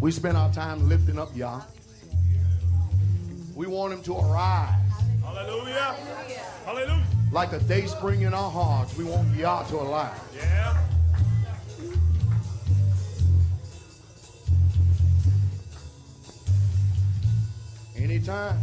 We spend our time lifting up Yah. We want him to arise. Hallelujah. Hallelujah. Like a day spring in our hearts, we want Yah to arise. Yeah. Anytime.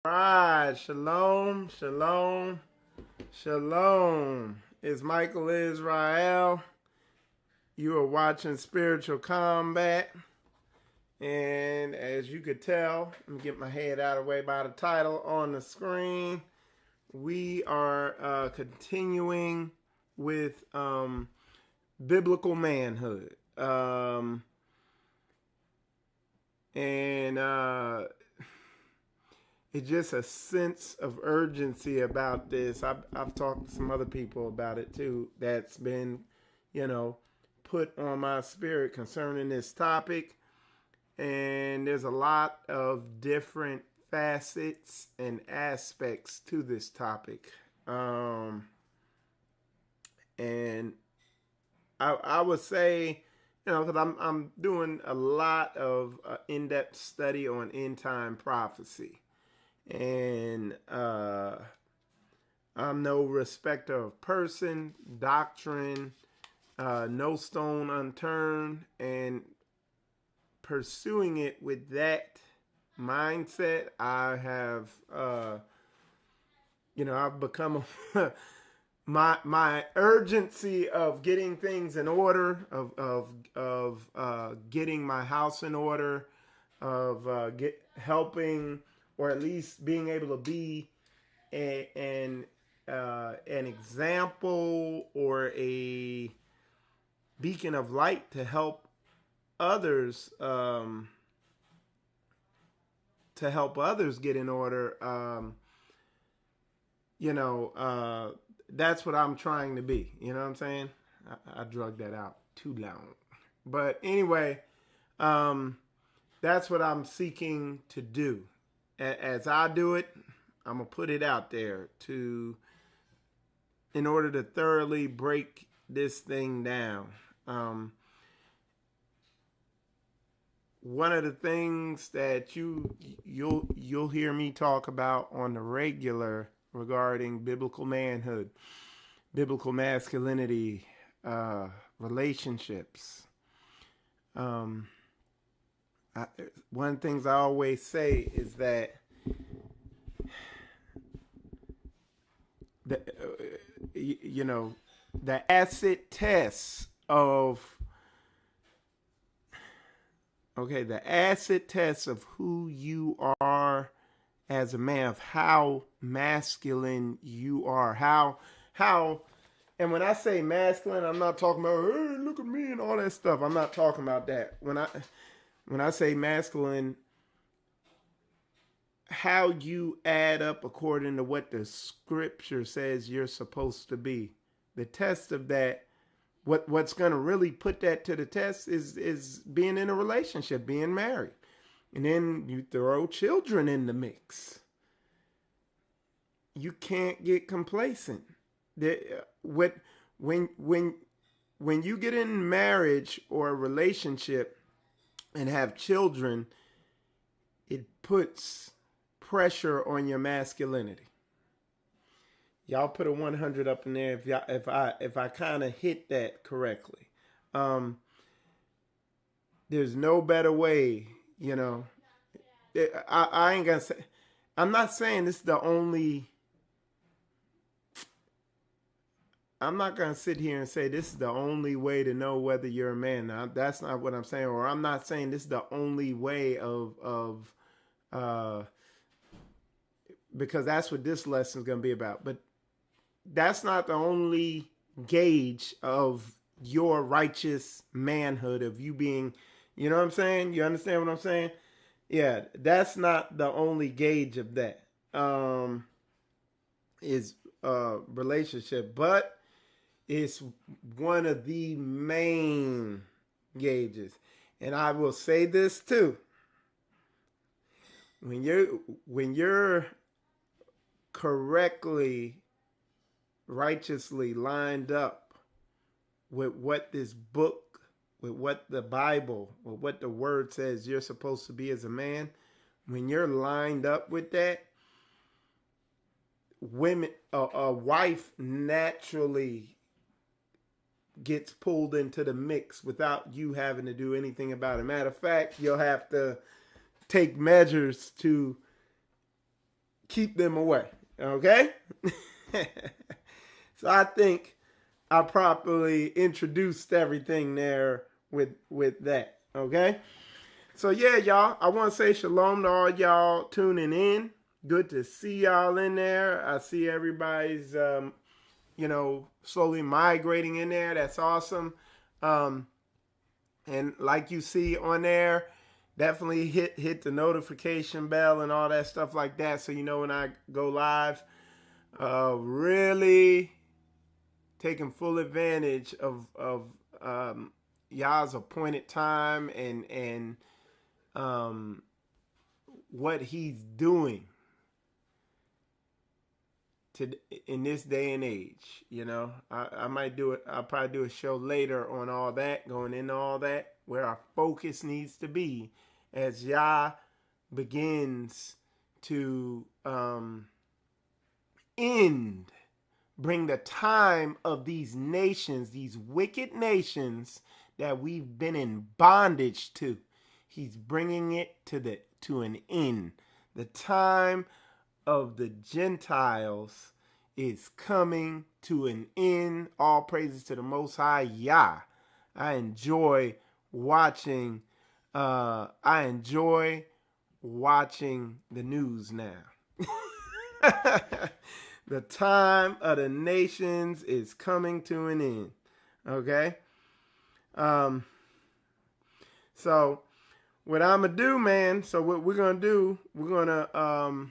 Right, shalom, shalom, shalom. It's Michael Israel. You are watching Spiritual Combat. And as you could tell, let me get my head out of the way by the title on the screen. We are continuing with biblical manhood. It's just a sense of urgency about this. I've talked to some other people about it too. That's been, put on my spirit concerning this topic. And there's a lot of different facets and aspects to this topic. And I would say, because I'm doing a lot of in-depth study on end-time prophecy. And I'm no respecter of person, doctrine, no stone unturned, and pursuing it with that mindset, I have, I've become my urgency of getting things in order, of getting my house in order, of helping, or at least being able to be an example or a beacon of light to help others, get in order. That's what I'm trying to be. You know what I'm saying? I drug that out too long. But anyway, that's what I'm seeking to do. As I do it, I'm going to put it out there in order to thoroughly break this thing down. One of the things that you'll hear me talk about on the regular regarding biblical manhood, biblical masculinity, relationships. One of the things I always say is that the acid test of who you are as a man, of how masculine you are, how and when I say masculine, I'm not talking about, hey, look at me and all that stuff. I'm not talking about that. When I say masculine, how you add up according to what the scripture says you're supposed to be. The test of that, what's going to really put that to the test is being in a relationship, being married. And then you throw children in the mix. You can't get complacent. When you get in marriage or a relationship and have children, it puts pressure on your masculinity. Y'all put a 100 up in there if I kind of hit that correctly. There's no better way, I ain't gonna say. I'm not saying this is the only. I'm not gonna sit here and say this is the only way to know whether you're a man. Now, that's not what I'm saying. Or I'm not saying this is the only way of because that's what this lesson is gonna be about. But that's not the only gauge of your righteous manhood, of you being, you know what I'm saying? You understand what I'm saying? Yeah, that's not the only gauge of that. Is relationship, but it's one of the main gauges. And I will say this too. When you're correctly, righteously lined up with what this book, with what the Bible, with what the word says you're supposed to be as a man, when you're lined up with that, a wife naturally gets pulled into the mix without you having to do anything about it. Matter of fact, you'll have to take measures to keep them away. Okay? So I think I properly introduced everything there with that. Okay? So yeah, y'all, I want to say shalom to all y'all tuning in. Good to see y'all in there. I see everybody's, slowly migrating in there. That's awesome. And like you see on there, definitely hit the notification bell and all that stuff like that, so you know when I go live. Really taking full advantage of y'all's appointed time and what he's doing in this day and age. I might do it. I'll probably do a show later on all that, going into all that, where our focus needs to be as Yah begins to bring the time of these nations, these wicked nations that we've been in bondage to. He's bringing it to an end. The time of the Gentiles is coming to an end. All praises to the Most High Yah. I enjoy watching the news now. The time of the nations is coming to an end. Okay? So what I'm going to do, man, so what we're going to do, we're going to,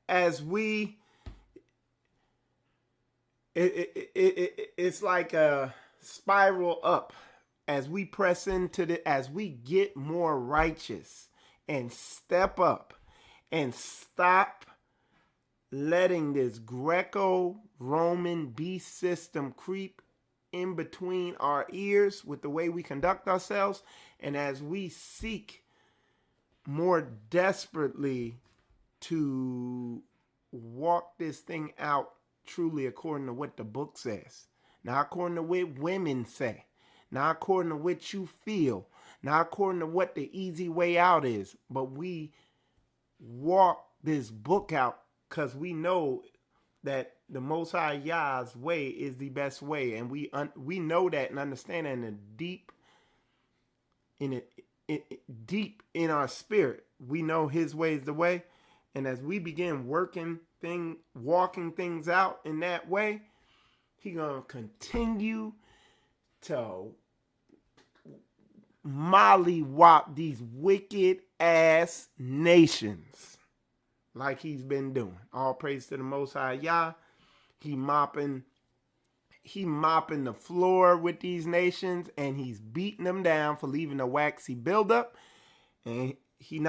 as we, it's like a spiral up. As we press into as we get more righteous and step up and stop letting this Greco-Roman beast system creep in between our ears with the way we conduct ourselves, and as we seek more desperately to walk this thing out truly according to what the book says, not according to what women say, not according to what you feel, not according to what the easy way out is, but we walk this book out because we know that the Most High Yah's way is the best way, and we know that and understand that deep in our spirit. We know His way is the way, and as we begin walking things out in that way, He gonna continue to mollywop these wicked ass nations like He's been doing. All praise to the Most High Yah. He mopping the floor with these nations, and He's beating them down for leaving a waxy buildup. And He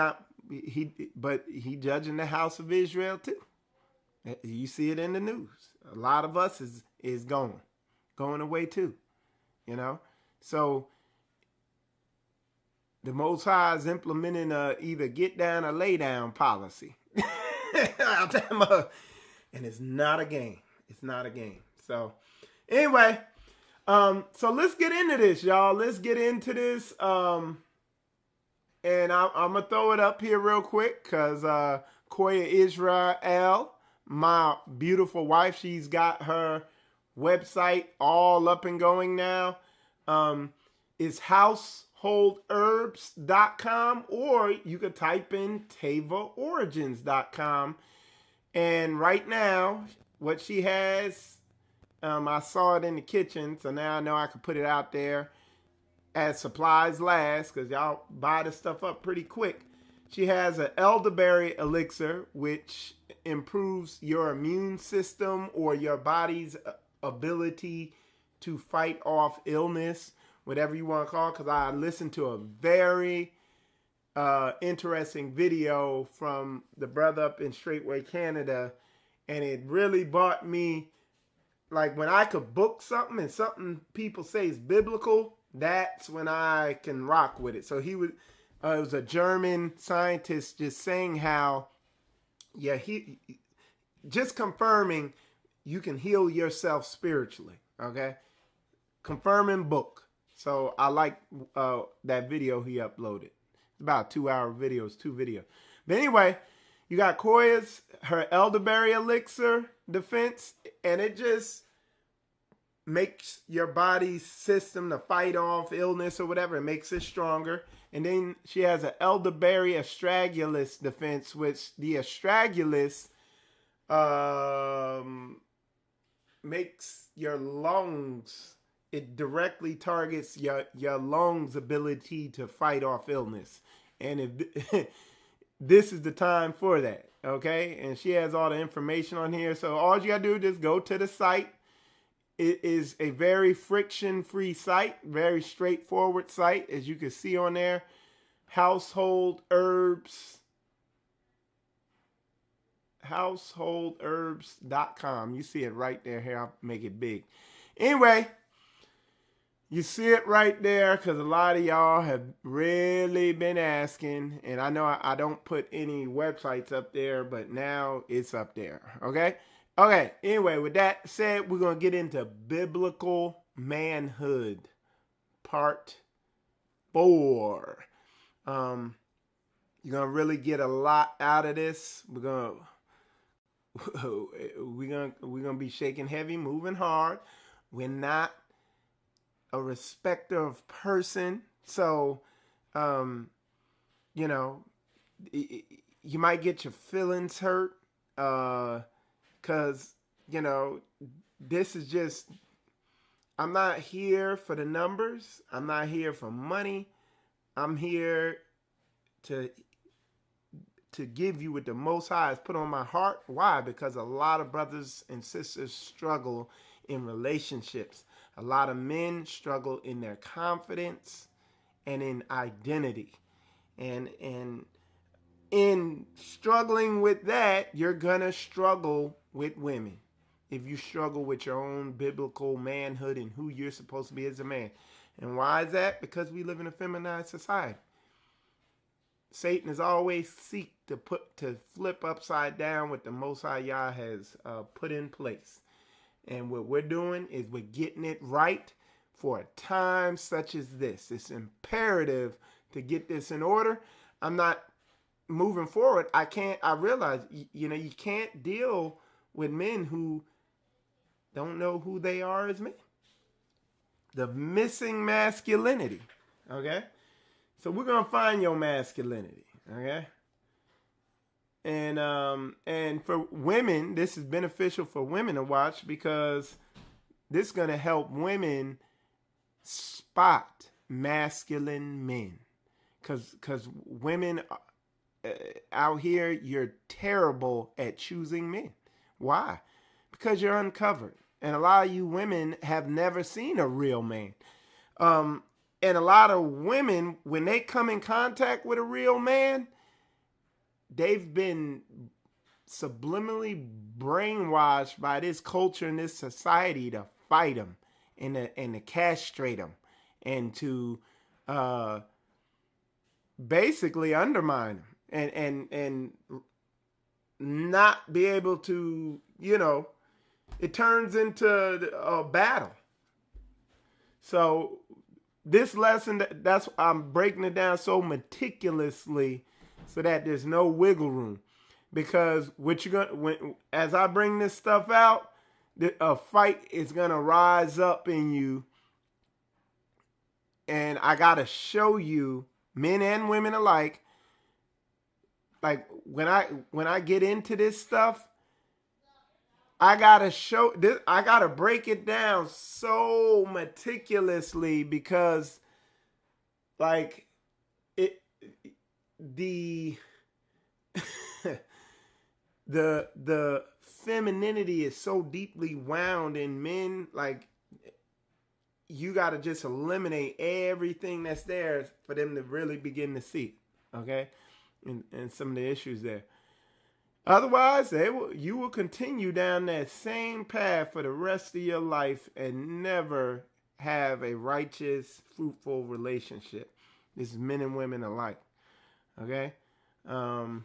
judging the house of Israel too. You see it in the news. A lot of us is going away too. You know, so the Most High is implementing a either get down or lay down policy. And it's not a game. It's not a game. So anyway, so let's get into this, y'all. Let's get into this. And I'm going to throw it up here real quick because Koya Israel, my beautiful wife, she's got her website all up and going now. It's householdherbs.com, or you could type in TavaOrigins.com. And right now, what she has, I saw it in the kitchen, so now I know I can put it out there as supplies last, because y'all buy this stuff up pretty quick. She has an elderberry elixir, which improves your immune system or your body's ability to fight off illness, whatever you want to call it, because I listened to a very interesting video from the brother up in Straitway, Canada, and it really brought me, like, when I could book something and something people say is biblical, that's when I can rock with it. So he was, it was a German scientist just saying how, he just confirming you can heal yourself spiritually. Okay, confirming book. So I like that video he uploaded. It's about a 2-hour video. It's 2 videos. But anyway, you got Koya's, her elderberry elixir defense, and it just makes your body's system to fight off illness or whatever. It makes it stronger. And then she has an elderberry astragalus defense, which the astragalus makes your lungs, it directly targets your lungs' ability to fight off illness. And if this is the time for that, okay? And she has all the information on here. So all you gotta do is just go to the site. It is a very friction-free site, very straightforward site, as you can see on there. Householdherbs.com. You see it right there. Here, I'll make it big. Anyway, you see it right there because a lot of y'all have really been asking. And I know I don't put any websites up there, but now it's up there. Okay? Okay, anyway, with that said, we're going to get into biblical manhood, part 4. You're going to really get a lot out of this. We're going to be shaking heavy, moving hard. We're not a respecter of person. So, you know, you might get your feelings hurt, because, you know, this is just, I'm not here for the numbers. I'm not here for money. I'm here to give you what the Most High has put on my heart. Why? Because a lot of brothers and sisters struggle in relationships. A lot of men struggle in their confidence and in identity. And in struggling with that, you're going to struggle with women. If you struggle with your own biblical manhood and who you're supposed to be as a man. And why is that? Because we live in a feminized society. Satan is always seek to flip upside down what the Most High Yah has put in place. And what we're doing is we're getting it right for a time such as this. It's imperative to get this in order. I'm not moving forward. I realize, you can't deal with men who don't know who they are as men. The missing masculinity. Okay? So we're going to find your masculinity. Okay? And for women, this is beneficial for women to watch because this is going to help women spot masculine men. Because women out here, you're terrible at choosing men. Why? Because you're uncovered. And a lot of you women have never seen a real man. And a lot of women, when they come in contact with a real man, they've been subliminally brainwashed by this culture and this society to fight them and to castrate them and to basically undermine them and not be able to, it turns into a battle. So this lesson, that's I'm breaking it down so meticulously so that there's no wiggle room. Because as I bring this stuff out, a fight is gonna rise up in you, and I gotta show you, men and women alike. Like when I get into this stuff, I gotta break it down so meticulously because, like, the femininity is so deeply wound in men. Like, you gotta just eliminate everything that's there for them to really begin to see it, okay? And some of the issues there. Otherwise, you will continue down that same path for the rest of your life and never have a righteous, fruitful relationship. This is men and women alike. Okay? All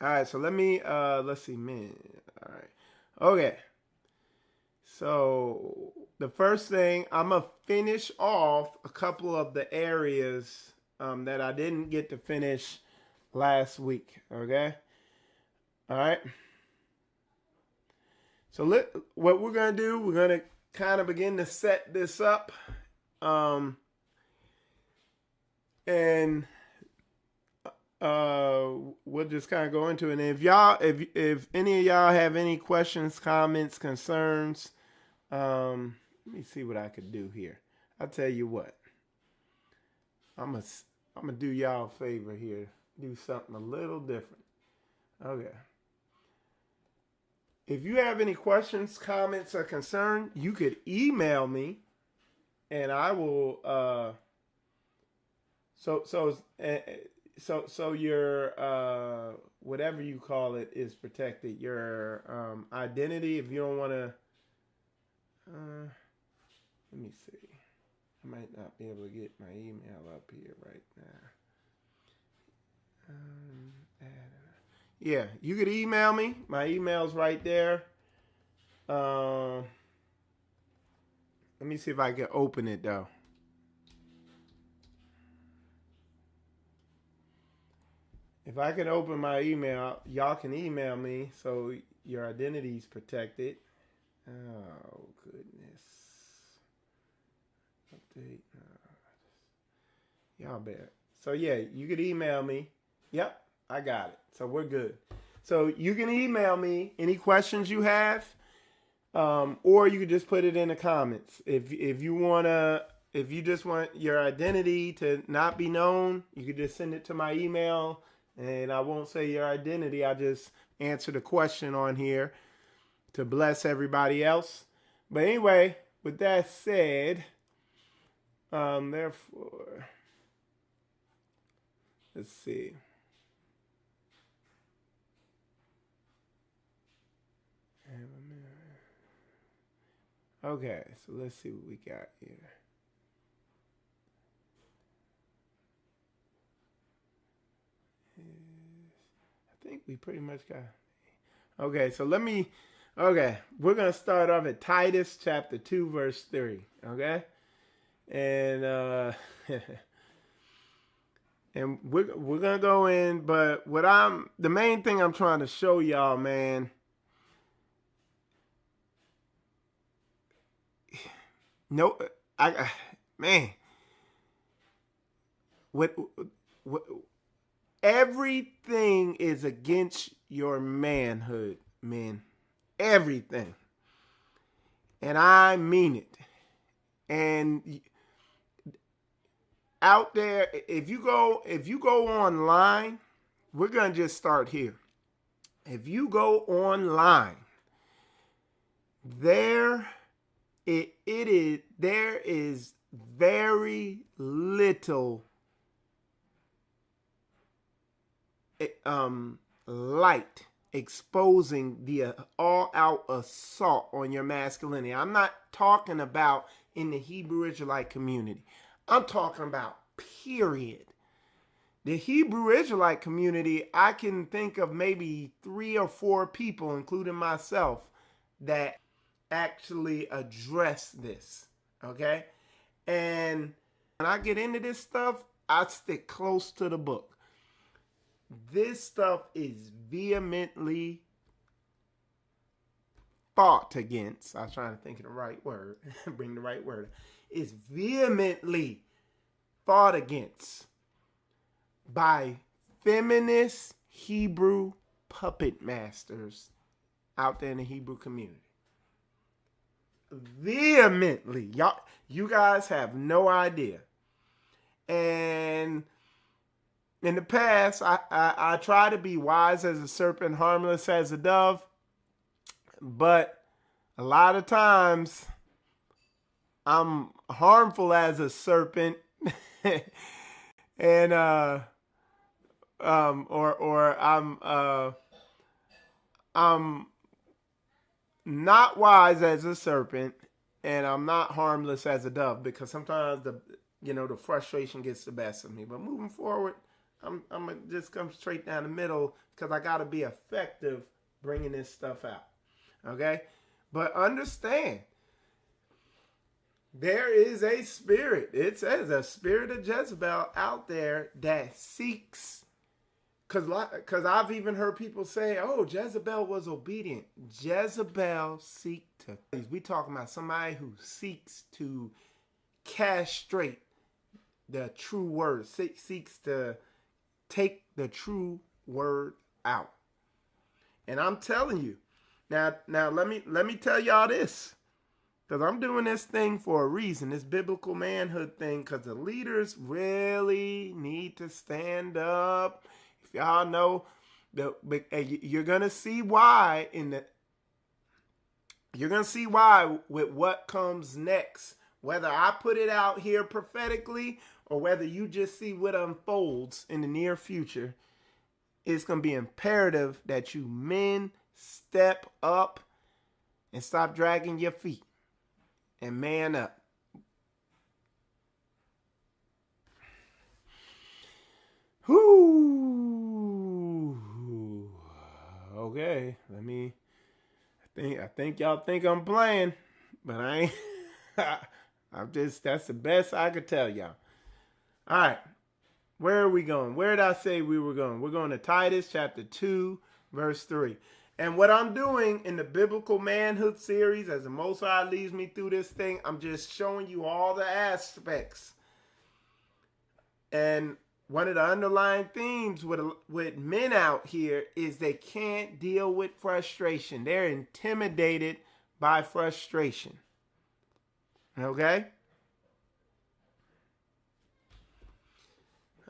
right, so let's see, men. All right. Okay. So the first thing, I'm going to finish off a couple of the areas that I didn't get to finish last week. Okay? All right. So what we're going to do, we're going to kind of begin to set this up. And we'll just kind of go into it. And if any of y'all have any questions, comments, concerns, let me see what I could do here. I'll tell you what. I'm gonna do y'all a favor here. Do something a little different. Okay. If you have any questions, comments, or concern, you could email me, and I will. So your whatever you call it is protected. Your identity. If you don't want to, let me see. I might not be able to get my email up here right now. Yeah, you could email me. My email's right there. Let me see if I can open it though. If I can open my email, y'all can email me so your identity's protected. Oh, goodness. Update. Y'all better. So, yeah, you could email me. Yep, I got it. So, we're good. So, you can email me any questions you have, or you can just put it in the comments. If you just want your identity to not be known, you could just send it to my email. And I won't say your identity. I just answer the question on here to bless everybody else. But anyway, with that said, therefore, let's see. Okay, so let's see what we got here. I think we pretty much got. Okay, so let me Okay, we're going to start off at Titus chapter 2, verse 3. Okay? And and we're going to go in, but the main thing I'm trying to show y'all, man, no, man, what everything is against your manhood, men. Everything. And I mean it. And out there, if you go online, we're going to just start here. If you go online, there is very little light exposing the all-out assault on your masculinity. I'm not talking about in the Hebrew Israelite community. I'm talking about period. The Hebrew Israelite community, I can think of maybe 3 or 4 people, including myself, that actually address this, okay? And when I get into this stuff, I stick close to the book. This stuff is vehemently fought against. I was trying to think of the right word. Bring the right word. It's vehemently fought against by feminist Hebrew puppet masters out there in the Hebrew community. Vehemently. You guys have no idea. And in the past, I try to be wise as a serpent, harmless as a dove. But a lot of times, I'm harmful as a serpent. And, or I'm not wise as a serpent, and I'm not harmless as a dove, because sometimes the frustration gets the best of me. But moving forward, I'm gonna just come straight down the middle, because I gotta be effective bringing this stuff out. Okay, but understand, there is a spirit. It says a spirit of Jezebel out there that seeks. Because I've even heard people say, "Oh, Jezebel was obedient." Jezebel seeks to. We talking about somebody who seeks to castrate the true word, seeks to take the true word out. And I'm telling you, now let me tell y'all this, because I'm doing this thing for a reason, this biblical manhood thing, because the leaders really need to stand up. If y'all know, you're gonna see why you're gonna see why with what comes next. Whether I put it out here prophetically or whether you just see what unfolds in the near future, it's going to be imperative that you men step up and stop dragging your feet and man up. Whoo. Okay, I think y'all think I'm playing, but I ain't. That's the best I could tell y'all. All right. Where are we going? Where did I say we were going? We're going to Titus chapter 2, verse 3. And what I'm doing in the Biblical Manhood series, as the Most High leads me through this thing, I'm just showing you all the aspects. And one of the underlying themes with men out here is they can't deal with frustration. They're intimidated by frustration. Okay?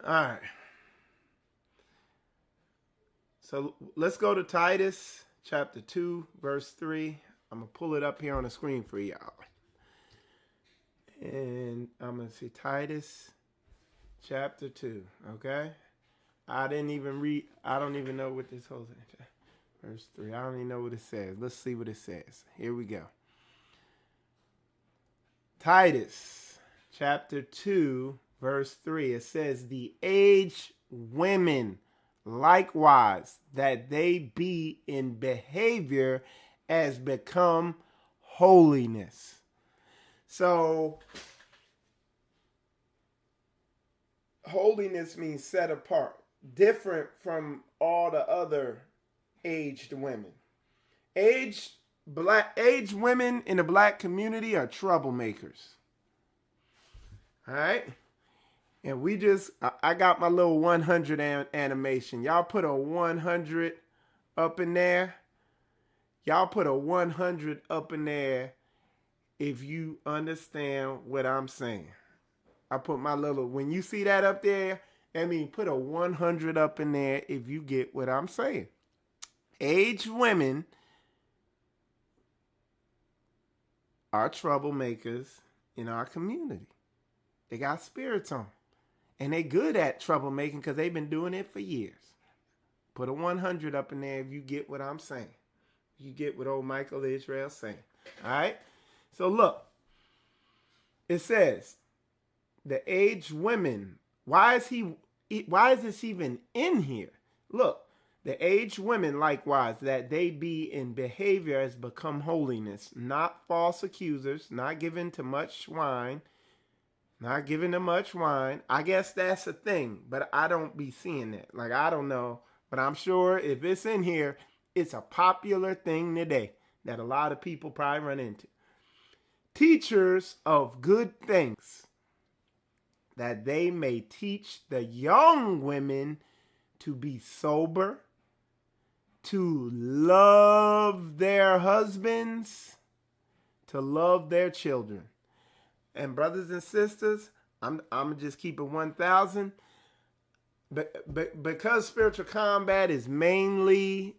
All right. So let's go to Titus chapter 2, verse 3. I'm going to pull it up here on the screen for y'all. And I'm going to say Titus chapter 2. Okay? I don't even know what this whole thing. Verse 3. I don't even know what it says. Let's see what it says. Here we go. Titus chapter 2, verse 3. It says, the aged women likewise, that they be in behavior as become holiness. So, holiness means set apart, different from all the other aged women. Aged women in the black community are troublemakers. All right? And I got my little 100 animation. Y'all put a 100 up in there. Y'all put a 100 up in there if you understand what I'm saying. I put my little, when you see that up there, I mean, put a 100 up in there if you get what I'm saying. Aged women are troublemakers in our community. They got spirits on. And they good at troublemaking because they've been doing it for years. Put a 100 up in there if you get what I'm saying. You get what old Michael Israel's saying. All right? So look. It says, the aged women. Why is this even in here? Look. The aged women likewise, that they be in behavior as become holiness, not false accusers, not given to much wine, not given to much wine. I guess that's a thing, but I don't be seeing that. Like, I don't know, but I'm sure if it's in here, it's a popular thing today that a lot of people probably run into. Teachers of good things, that they may teach the young women to be sober, to love their husbands, to love their children. And brothers and sisters, I'm just keep it 1,000. But because spiritual combat is mainly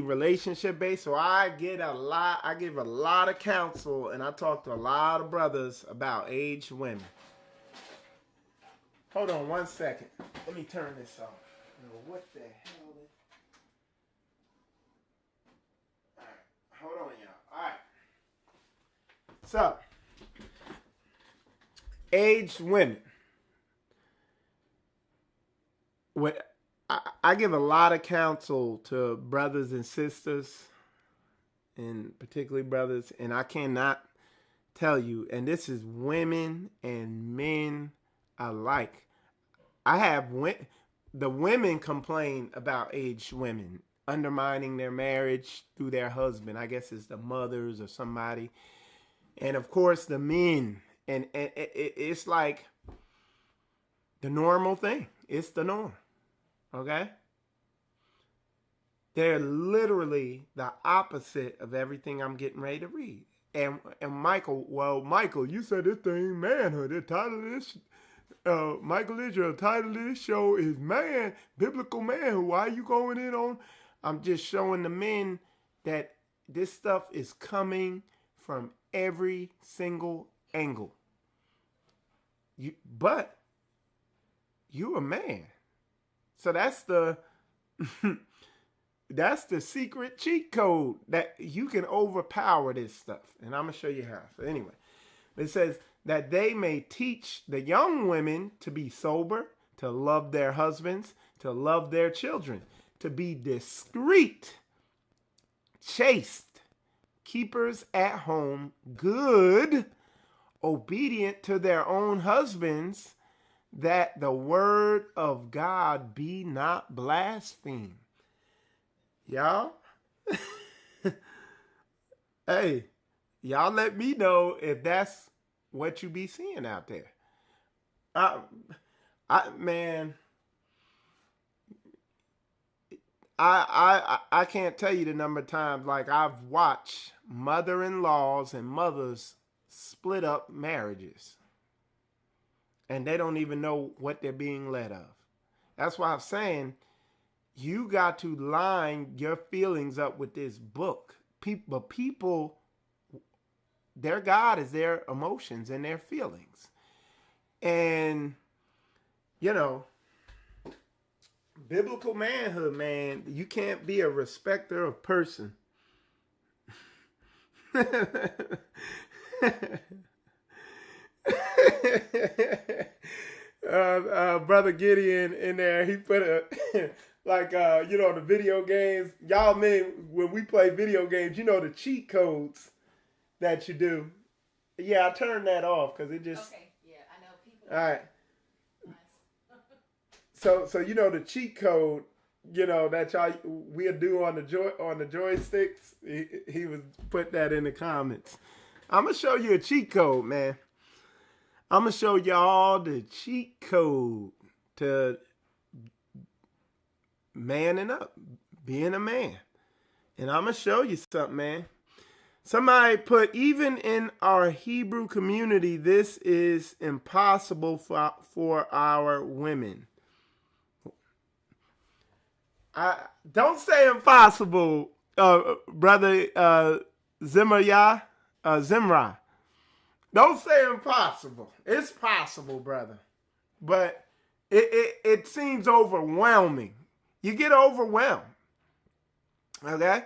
relationship based, so I give a lot of counsel, and I talk to a lot of brothers about aged women. Hold on 1 second. Let me turn this off. What the hell? All right. Hold on, y'all. All right. So, aged women. I give a lot of counsel to brothers and sisters, and particularly brothers, and I cannot tell you, and this is women and men alike. The women complain about aged women undermining their marriage through their husband. I guess it's the mothers or somebody. And of course the men, and it's like the normal thing. It's the norm. Okay? They're literally the opposite of everything I'm getting ready to read. And Michael, you said this thing Manhood. The title of this Michael Israel, title of this show is Man, Biblical Manhood. Why are you going in on? I'm just showing the men that this stuff is coming from every single angle. But you're a man. So that's the that's the secret cheat code that you can overpower this stuff. And I'm going to show you how. So anyway, it says that they may teach the young women to be sober, to love their husbands, to love their children, to be discreet, chaste, keepers at home, good, obedient to their own husbands, that the word of God be not blasphemed. Y'all, hey, y'all let me know if that's what you be seeing out there. I can't tell you the number of times like I've watched mother-in-laws and mothers split up marriages, and they don't even know what they're being led of. That's why I'm saying you got to line your feelings up with this book. People, their God is their emotions and their feelings. And, you know, biblical manhood, man, you can't be a respecter of person. Brother Gideon in there, he put like the video games. Y'all men, when we play video games, the cheat codes that you do. Yeah, I turned that off because it just. Okay, yeah, I know people. All right. Nice. So the cheat code, that we'll do on the joysticks. He was put that in the comments. I'm gonna show you a cheat code, man. I'm gonna show y'all the cheat code to manning up, being a man. And I'm gonna show you something, man. Somebody put, even in our Hebrew community, this is impossible for our women. Don't say impossible, brother Zimra. Don't say impossible. It's possible, brother. But it seems overwhelming. You get overwhelmed. Okay?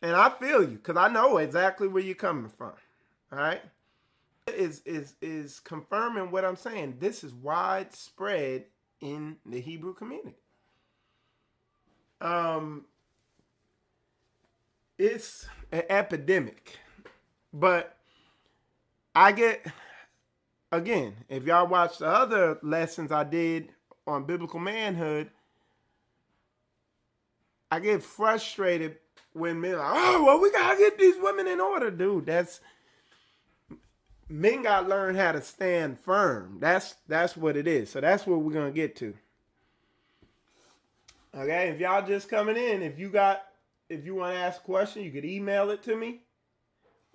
And I feel you, because I know exactly where you're coming from. All right? Is confirming what I'm saying. This is widespread in the Hebrew community. It's an epidemic. But I get, again, if y'all watch the other lessons I did on biblical manhood, I get frustrated when men are like, oh, well, we got to get these women in order. Dude, men got to learn how to stand firm. That's what it is. So that's what we're going to get to. Okay, if y'all just coming in, if you want to ask a question, you could email it to me.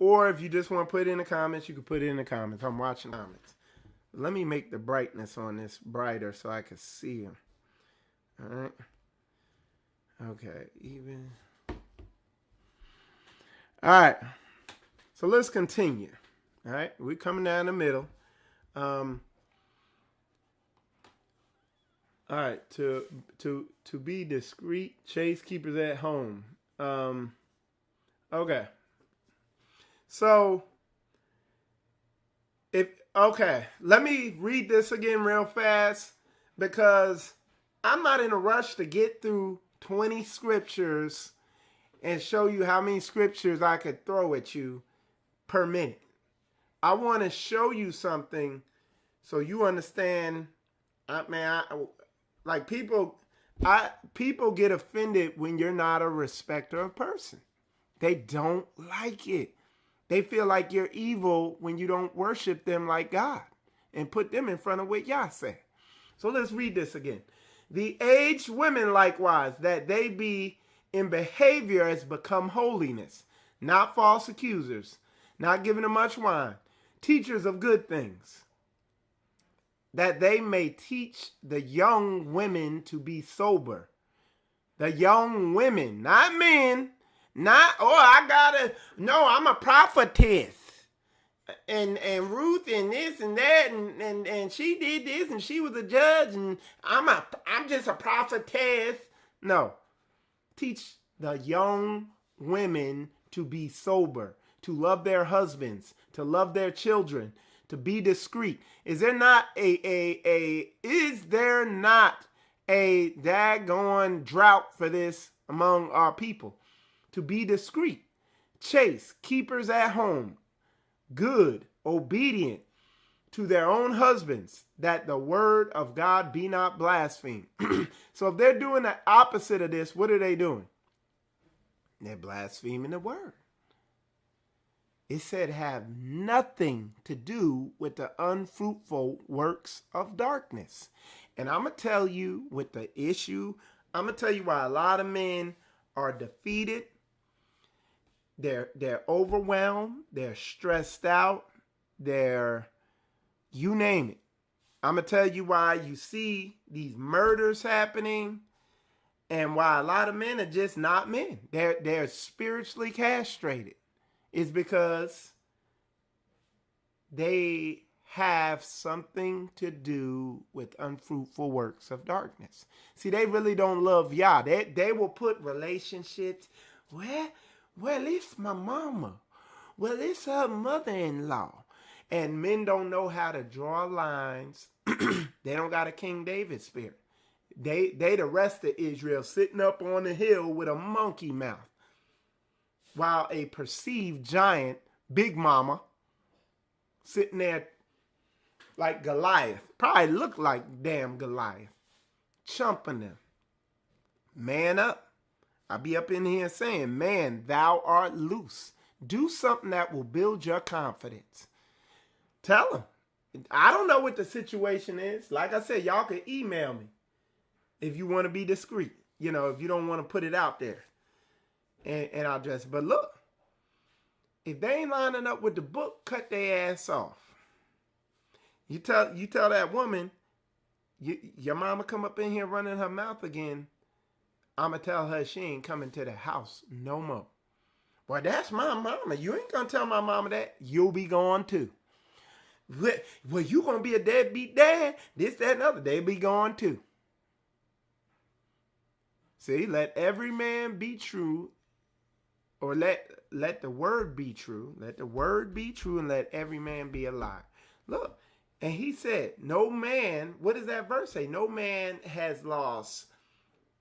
Or if you just want to put it in the comments, you can put it in the comments. I'm watching comments. Let me make the brightness on this brighter so I can see them. All right. Okay, even. All right. So let's continue. All right, we're coming down the middle. All right, to be discreet, chase keepers at home. Okay. So, let me read this again real fast because I'm not in a rush to get through 20 scriptures and show you how many scriptures I could throw at you per minute. I want to show you something so you understand. People get offended when you're not a respecter of person. They don't like it. They feel like you're evil when you don't worship them like God and put them in front of what Yah said. So let's read this again. The aged women likewise, that they be in behavior as become holiness, not false accusers, not giving them much wine, teachers of good things, that they may teach the young women to be sober. The young women, not men. I'm a prophetess. And Ruth and this and that and she did this and she was a judge and I'm just a prophetess. No. Teach the young women to be sober, to love their husbands, to love their children, to be discreet. Is there not a daggone drought for this among our people? To be discreet, chaste, keepers at home, good, obedient to their own husbands, that the word of God be not blasphemed. So if they're doing the opposite of this, what are they doing? They're blaspheming the word. It said have nothing to do with the unfruitful works of darkness. And I'm going to tell you with the issue, I'm going to tell you why a lot of men are defeated. They're overwhelmed. They're stressed out. You name it. I'm going to tell you why you see these murders happening and why a lot of men are just not men. They're spiritually castrated. It's because they have something to do with unfruitful works of darkness. See, they really don't love Yah. They will put relationships, well, it's my mama. Well, it's her mother-in-law. And men don't know how to draw lines. They don't got a King David spirit. They the rest of Israel sitting up on the hill with a monkey mouth, while a perceived giant, Big Mama, sitting there like Goliath. Probably looked like damn Goliath, chumping them. Man up. I be up in here saying, man, thou art loose. Do something that will build your confidence. Tell them. I don't know what the situation is. Like I said, y'all can email me if you want to be discreet. You know, if you don't want to put it out there. And I'll just, but look, if they ain't lining up with the book, cut their ass off. You tell that woman, your mama come up in here running her mouth again, I'ma tell her she ain't coming to the house no more. Well, that's my mama. You ain't gonna tell my mama that. You'll be gone too. Well, you gonna be a deadbeat dad? This, that, and other. They be gone too. See, let every man be true, or let the word be true. Let the word be true, and let every man be a lie. Look, and he said, no man, what does that verse say? No man has lost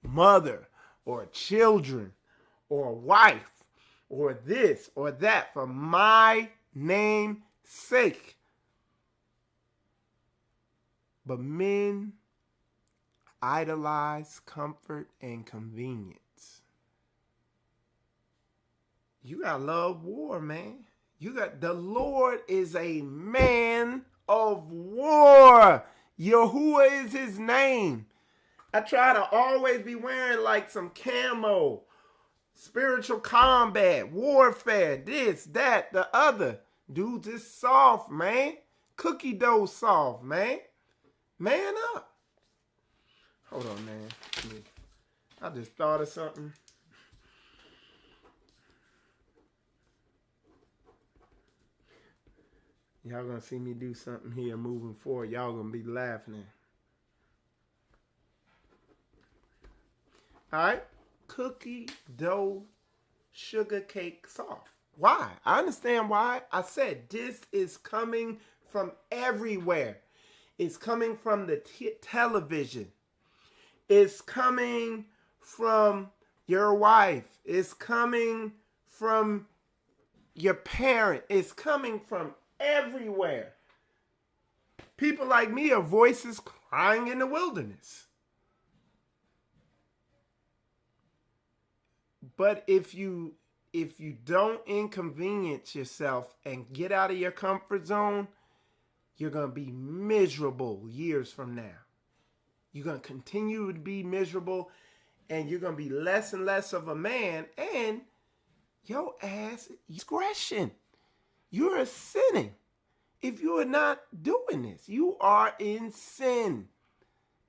mother or children or wife or this or that for my name's sake. But men idolize comfort and convenience. You gotta love war, man. The Lord is a man of war. Yahuwah is his name. I try to always be wearing like some camo, spiritual combat, warfare, this, that, the other. Dudes, it's soft, man. Cookie dough soft, man. Man up. Hold on, man. I just thought of something. Y'all gonna see me do something here moving forward. Y'all gonna be laughing at. All right. Cookie dough, sugar cake soft. Why? I understand why. I said this is coming from everywhere. It's coming from the television. It's coming from your wife. It's coming from your parent. It's coming from everywhere. People like me are voices crying in the wilderness. But if you don't inconvenience yourself and get out of your comfort zone, you're going to be miserable years from now. You're going to continue to be miserable, and you're going to be less and less of a man, and your ass is discretion. You're sinning. If you are not doing this, you are in sin.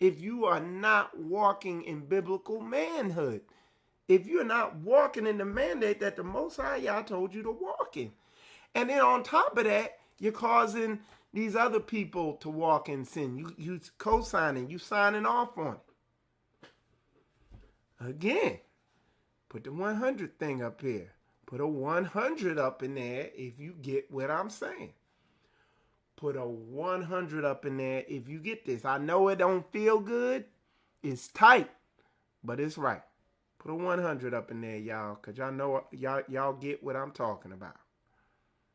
If you are not walking in biblical manhood, if you're not walking in the mandate that the Most High Yah told you to walk in. And then on top of that, you're causing these other people to walk in sin. You co-signing, you signing off on it. Again, put the 100 thing up here. Put a 100 up in there if you get what I'm saying. Put a 100 up in there if you get this. I know it don't feel good. It's tight, but it's right. Put a 100 up in there, y'all, because y'all know y'all get what I'm talking about.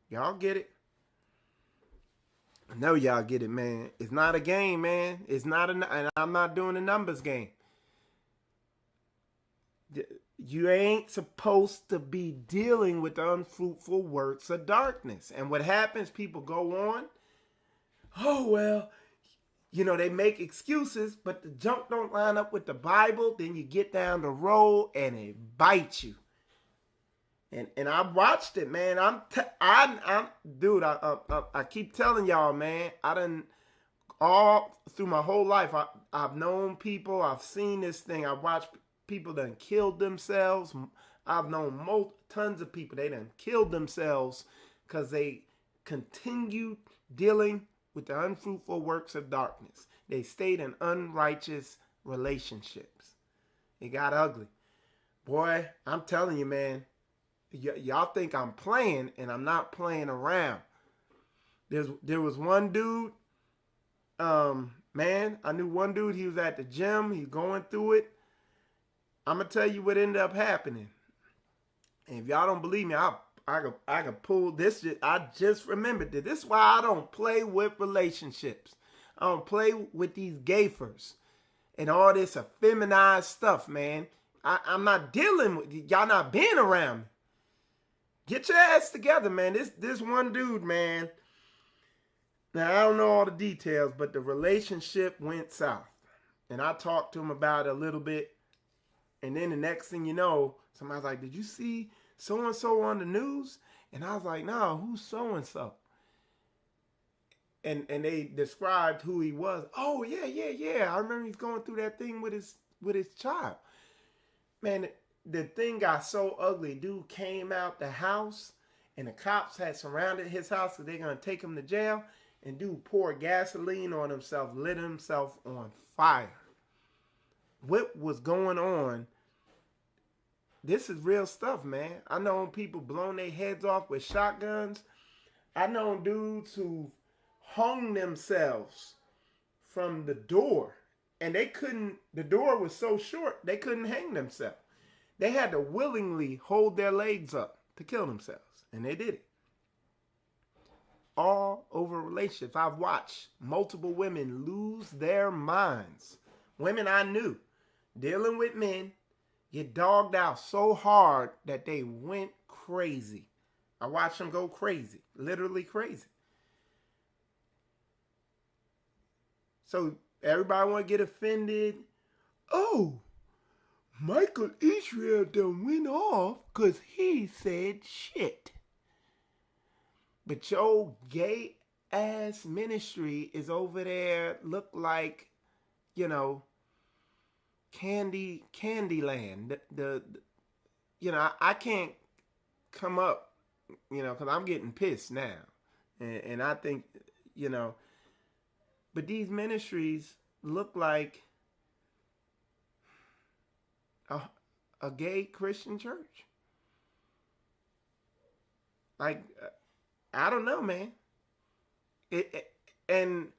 Y'all get it? I know y'all get it, man. It's not a game, man. It's not and I'm not doing a numbers game. You ain't supposed to be dealing with the unfruitful works of darkness. And what happens, people go on, oh, well, you know, they make excuses, but the junk don't line up with the Bible. Then you get down the road and it bites you. And I watched it, man. Dude, I keep telling y'all, man, all through my whole life, I've known people, I've seen this thing. I've watched people done killed themselves. I've known tons of people, they done killed themselves because they continued dealing with the unfruitful works of darkness. They stayed in unrighteous relationships. It got ugly. Boy, I'm telling you, man, y'all think I'm playing, and I'm not playing around. There was one dude, Man, I knew one dude, he was at the gym, he's going through it. I'm going to tell you what ended up happening. And if y'all don't believe me, I could pull this. I just remembered that. This is why I don't play with relationships. I don't play with these gaffers and all this effeminized stuff, man. I'm not dealing with y'all not being around me. Get your ass together, man. This one dude, man. Now, I don't know all the details, but the relationship went south. And I talked to him about it a little bit. And then the next thing you know, somebody's like, did you see so-and-so on the news? And I was like, no, who's so-and-so? And they described who he was. Oh, yeah. I remember he's going through that thing with his child. Man, the thing got so ugly. Dude came out the house, and the cops had surrounded his house, so they're going to take him to jail. And dude poured gasoline on himself, lit himself on fire. What was going on? This is real stuff, man. I know people blowing their heads off with shotguns. I know dudes who hung themselves from the door. And the door was so short, they couldn't hang themselves. They had to willingly hold their legs up to kill themselves. And they did it. All over relationships. I've watched multiple women lose their minds. Women I knew dealing with men get dogged out so hard that they went crazy. I watched them go crazy, literally crazy. So everybody want to get offended. Oh, Michael Israel done went off because he said shit. But your gay ass ministry is over there, look like, Candyland. I can't come up, because I'm getting pissed now. And I think, but these ministries look like a gay Christian church. Like, I don't know, man. And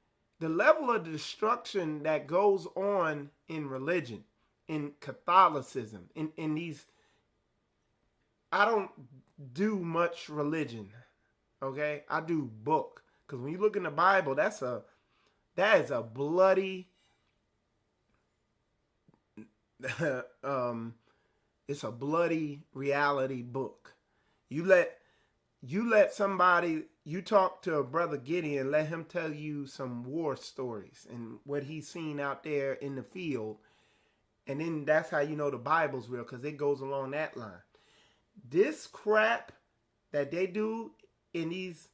the level of destruction that goes on in religion, in Catholicism, in these, I don't do much religion, okay? I do book. Because when you look in the Bible, that is a bloody, it's a bloody reality book. You let somebody, you talk to a brother Gideon, let him tell you some war stories and what he's seen out there in the field. And then that's how you know the Bible's real, because it goes along that line. This crap that they do in these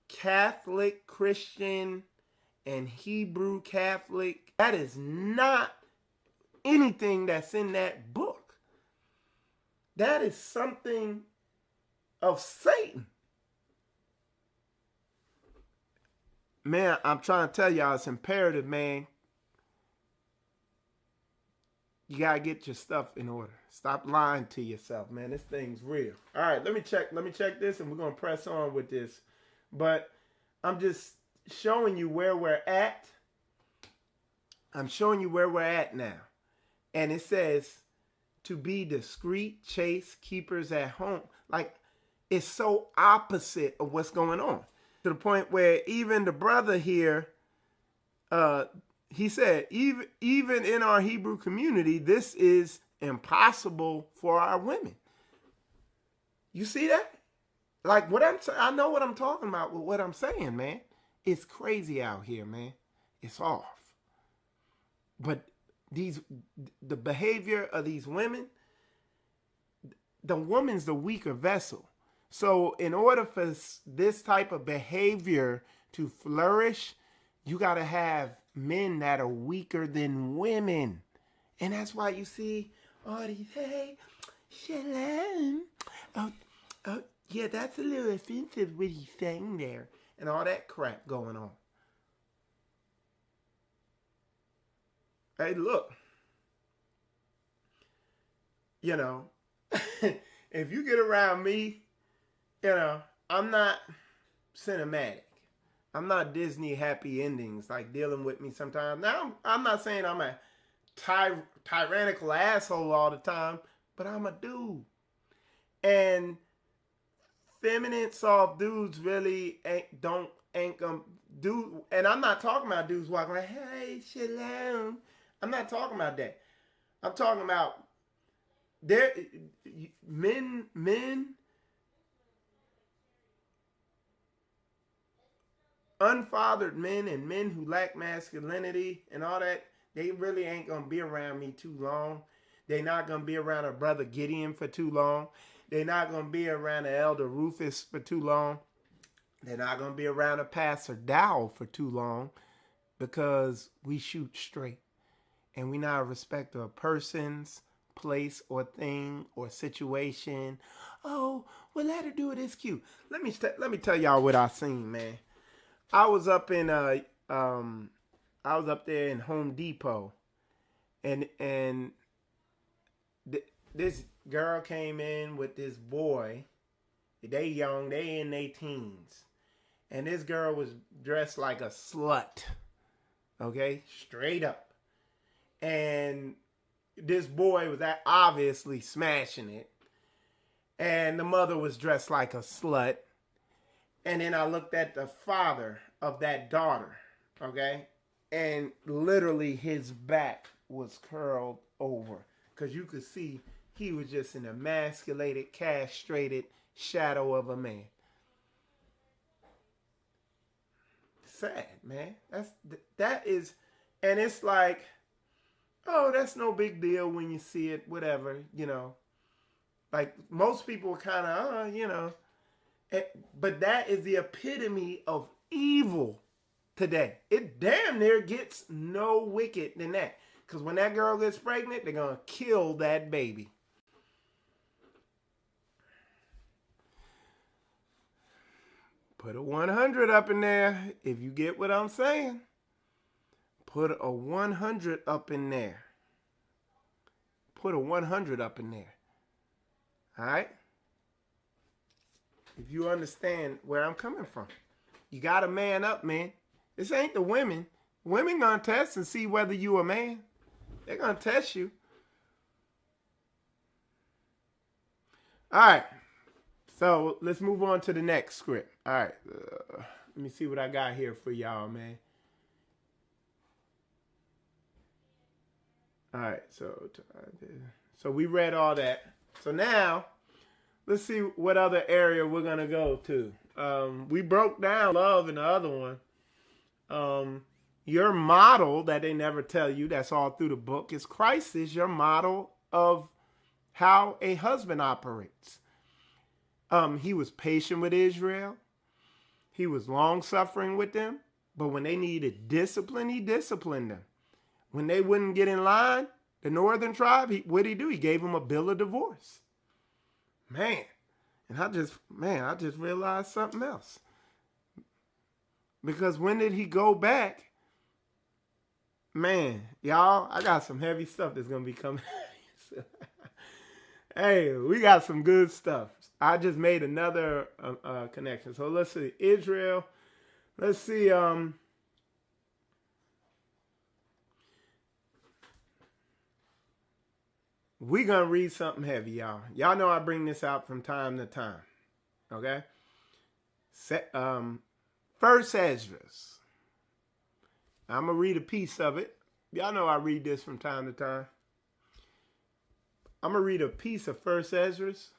Catholic, Christian, and Hebrew Catholic, that is not anything that's in that book. That is something of Satan. Man, I'm trying to tell y'all, it's imperative, man. You gotta get your stuff in order. Stop lying to yourself, man. This thing's real. All right, let me check this, and we're gonna press on with this. But I'm just showing you where we're at. I'm showing you where we're at now. And it says to be discreet, chaste, keepers at home. Like, it's so opposite of what's going on. To the point where even the brother here, he said, even in our Hebrew community, this is impossible for our women. You see that? Like, what I'm saying, I know what I'm talking about with what I'm saying, man. It's crazy out here, man. It's off. But the behavior of these women, the woman's the weaker vessel. So in order for this type of behavior to flourish, you got to have men that are weaker than women. And that's why you see all these, hey, shalom. Oh, yeah, that's a little offensive what he's saying there. And all that crap going on. Hey, look. If you get around me, I'm not cinematic. I'm not Disney happy endings like dealing with me sometimes. Now, I'm not saying I'm a tyrannical asshole all the time, but I'm a dude. And feminine, soft dudes really ain't gonna do. And I'm not talking about dudes walking like, hey, shalom. I'm not talking about that. I'm talking about men, unfathered men and men who lack masculinity and all that. They really ain't gonna be around me too long. They're not gonna be around a brother Gideon for too long. They're not gonna be around an elder Rufus for too long. They're not gonna be around a pastor Dow for too long, because we shoot straight and we not respect a person's place or thing or situation. Oh, well, let her do it. It's cute. Let me tell y'all what I seen, man. I was up there in Home Depot, and this girl came in with this boy. They young, they in their teens, and this girl was dressed like a slut. Okay, straight up. And this boy was obviously smashing it, and the mother was dressed like a slut. And then I looked at the father of that daughter, okay? And literally his back was curled over, because you could see he was just an emasculated, castrated shadow of a man. Sad, man. That is, and it's like, oh, that's no big deal when you see it, whatever, you know. Like, most people kind of, you know. But that is the epitome of evil today. It damn near gets no wicked than that. Because when that girl gets pregnant, they're going to kill that baby. Put a 100 up in there if you get what I'm saying. Put a 100 up in there. Put a 100 up in there. All right? If you understand where I'm coming from. You got to man up, man. This ain't the women. Women going to test and see whether you a man. They're going to test you. All right. So let's move on to the next script. All right. Let me see what I got here for y'all, man. All right. So we read all that. So now let's see what other area we're going to go to. We broke down love in the other one. Your model that they never tell you, that's all through the book, is Christ is your model of how a husband operates. He was patient with Israel. He was long-suffering with them. But when they needed discipline, he disciplined them. When they wouldn't get in line, the northern tribe, what did he do? He gave them a bill of divorce. Man. And I just realized something else. Because when did he go back? Man, y'all, I got some heavy stuff that's going to be coming. Hey, we got some good stuff. I just made another connection. So let's see. Israel. Let's see. We're going to read something heavy, y'all. Y'all know I bring this out from time to time. Okay? First Esdras. I'm going to read a piece of it. Y'all know I read this from time to time. I'm going to read a piece of First Esdras,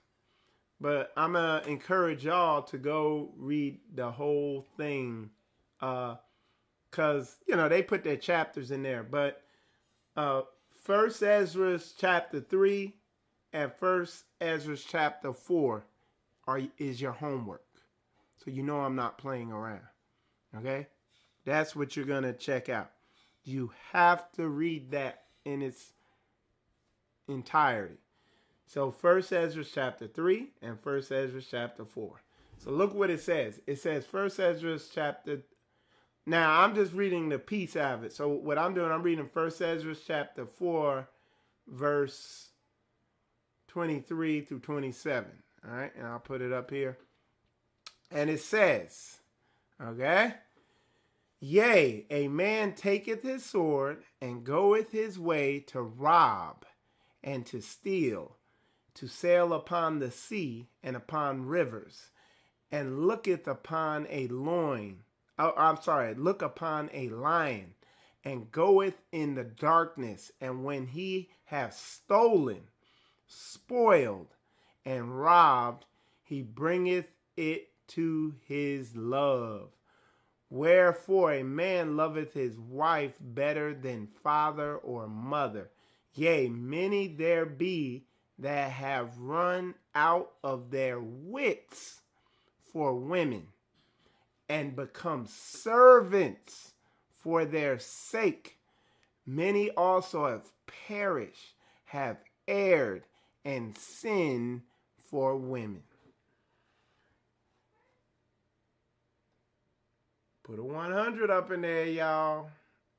but I'm going to encourage y'all to go read the whole thing, because, you know, they put their chapters in there. But First Esdras chapter 3 and First Esdras chapter 4 is your homework. So you know I'm not playing around. Okay? That's what you're going to check out. You have to read that in its entirety. So First Esdras chapter 3 and First Esdras chapter 4. So look what it says. It says First Esdras chapter. Now I'm just reading the piece out of it. So what I'm doing, I'm reading First Esdras chapter 4, verse 23 through 27. All right, and I'll put it up here. And it says, okay, Yea, a man taketh his sword, and goeth his way to rob, and to steal, to sail upon the sea and upon rivers, and looketh upon a look upon a lion, and goeth in the darkness, and when he hath stolen, spoiled, and robbed, he bringeth it to his love. Wherefore a man loveth his wife better than father or mother. Yea, many there be that have run out of their wits for women, and become servants for their sake. Many also have perished, have erred, and sinned for women. Put a 100 up in there, y'all.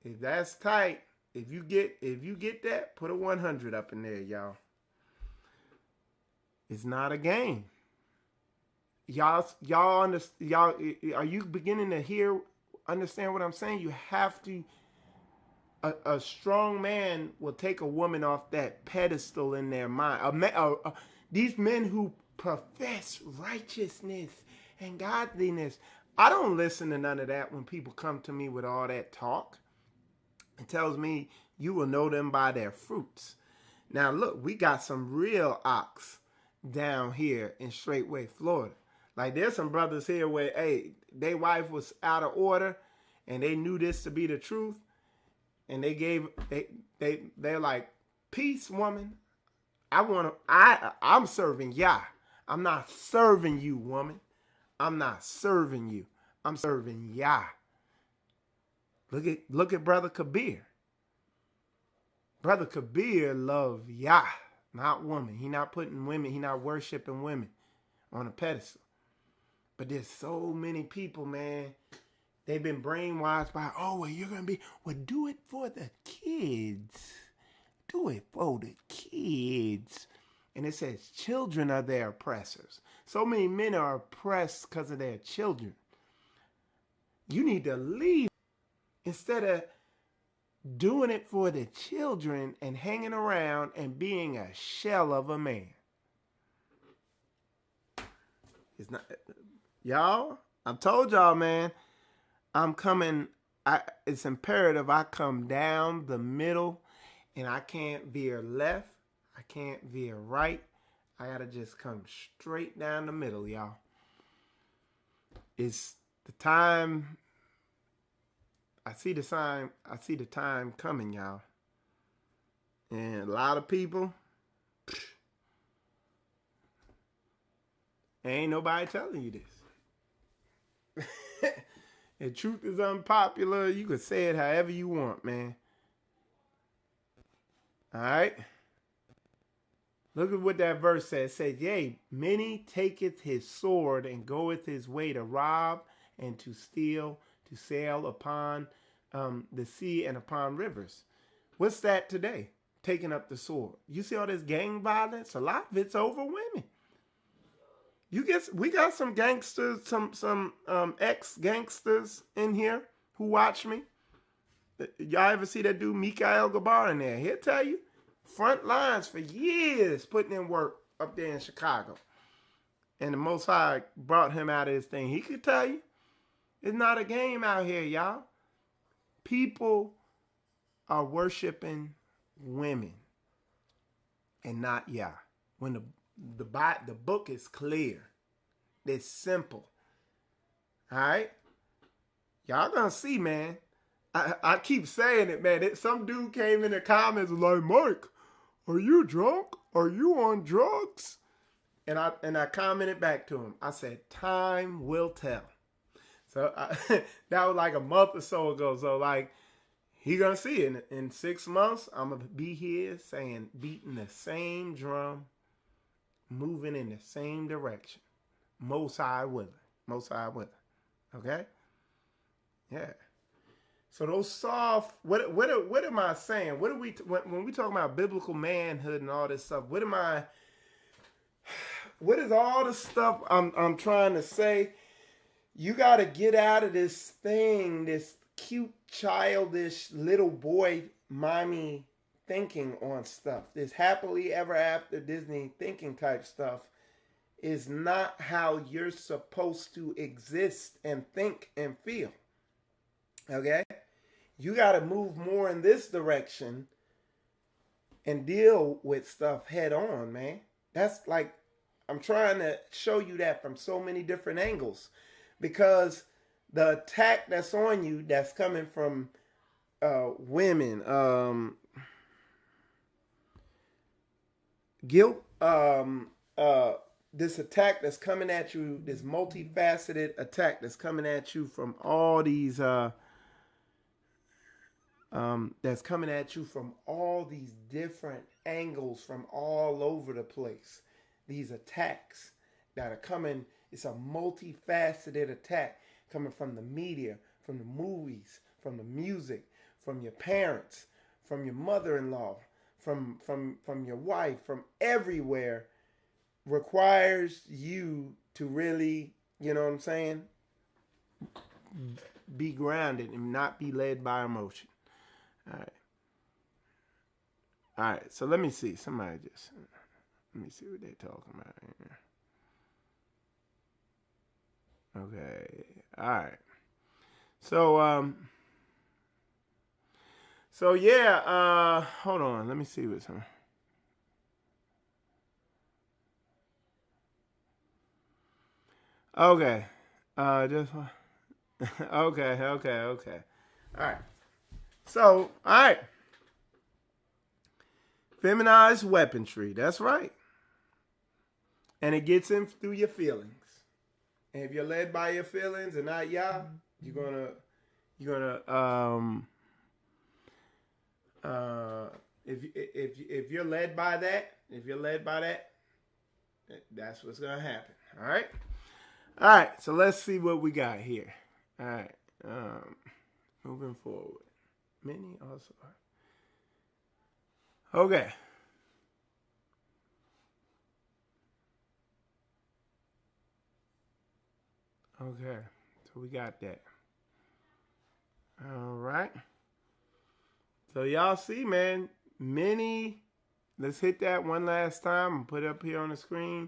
If that's tight, if you get that, put a 100 up in there, y'all. It's not a game. Y'all, are you beginning to understand what I'm saying? You have to. A strong man will take a woman off that pedestal in their mind. These men who profess righteousness and godliness. I don't listen to none of that when people come to me with all that talk. It tells me you will know them by their fruits. Now, look, we got some real ox down here in Straitway, Florida. Like, there's some brothers here where, hey, their wife was out of order and they knew this to be the truth. And they're like, peace, woman. I'm serving Yah. I'm not serving you, woman. I'm not serving you. I'm serving Yah. Look at Brother Kabir. Brother Kabir love Yah, not woman. He not putting women, he not worshiping women on a pedestal. But there's so many people, man. They've been brainwashed by, do it for the kids. Do it for the kids. And it says children are their oppressors. So many men are oppressed because of their children. You need to leave instead of doing it for the children and hanging around and being a shell of a man. It's not, y'all, I've told y'all, man, I'm coming, it's imperative I come down the middle, and I can't veer left. I can't veer right. I gotta just come straight down the middle, y'all. It's the time. I see the sign. I see the time coming, y'all. And a lot of people, ain't nobody telling you this. And truth is unpopular. You can say it however you want, man. All right. Look at what that verse says. It says, yea, many taketh his sword and goeth his way to rob and to steal, to sail upon the sea and upon rivers. What's that today? Taking up the sword. You see all this gang violence? A lot of it's over women. We got some gangsters, some ex-gangsters in here who watch me. Y'all ever see that dude Mikael Gabar in there? He'll tell you. Front lines for years putting in work up there in Chicago. And the Most High brought him out of his thing. He could tell you. It's not a game out here, y'all. People are worshiping women and not Yah. When the book is clear. It's simple. All right? Y'all gonna see, man. I keep saying it, man. Some dude came in the comments like, Mike, are you drunk? Are you on drugs? And I commented back to him. I said, time will tell. So that was like a month or so ago. So like, he gonna see it. In 6 months, I'm gonna be here saying, beating the same drum, moving in the same direction. Most High willing. Most High willing. Okay? Yeah. So those soft, what am I saying? What are we, when we talk about biblical manhood and all this stuff, what is all the stuff I'm trying to say? You got to get out of this thing, this cute, childish, little boy, mommy thinking on stuff. This happily ever after Disney thinking type stuff is not how you're supposed to exist and think and feel. Okay? You got to move more in this direction and deal with stuff head on, man. That's like, I'm trying to show you that from so many different angles, because the attack that's on you, that's coming from women, guilt, this attack that's coming at you, this multifaceted attack that's coming at you from all these, that's coming at you from all these different angles from all over the place. These attacks that are coming, it's a multifaceted attack coming from the media, from the movies, from the music, from your parents, from your mother-in-law, from your wife, from everywhere, requires you to really, you know what I'm saying, be grounded and not be led by emotion. All right, so let me see. Let me see what they're talking about here. Okay, all right. So yeah, hold on. Let me see what's on. Okay, just okay. All right. So, all right. Feminized weaponry. That's right. And it gets in through your feelings. And if you're led by your feelings and not Yah, you're gonna if you're led by that, that's what's gonna happen. All right. So let's see what we got here. All right. Moving forward. Many also are. Okay. Okay. So we got that. All right. So y'all see, man, many, let's hit that one last time and put it up here on the screen.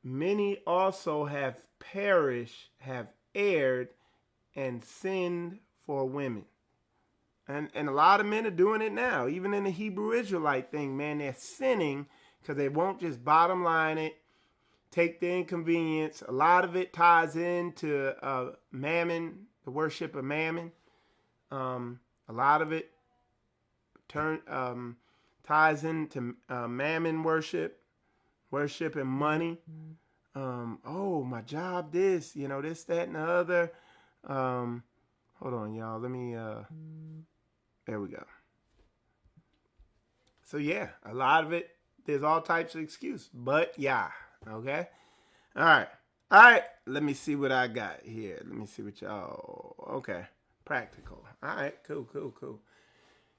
Many also have perished, have erred, and sinned for women. And a lot of men are doing it now. Even in the Hebrew Israelite thing, man, they're sinning because they won't just bottom line it, take the inconvenience. A lot of it ties into mammon, the worship of mammon. A lot of it ties into mammon worship and money. Oh, my job, this, this, that, and the other. Hold on, y'all. Let me... There we go. So yeah, a lot of it, there's all types of excuse, but yeah, okay? All right, let me see what I got here. Let me see what y'all, okay, practical. All right, cool.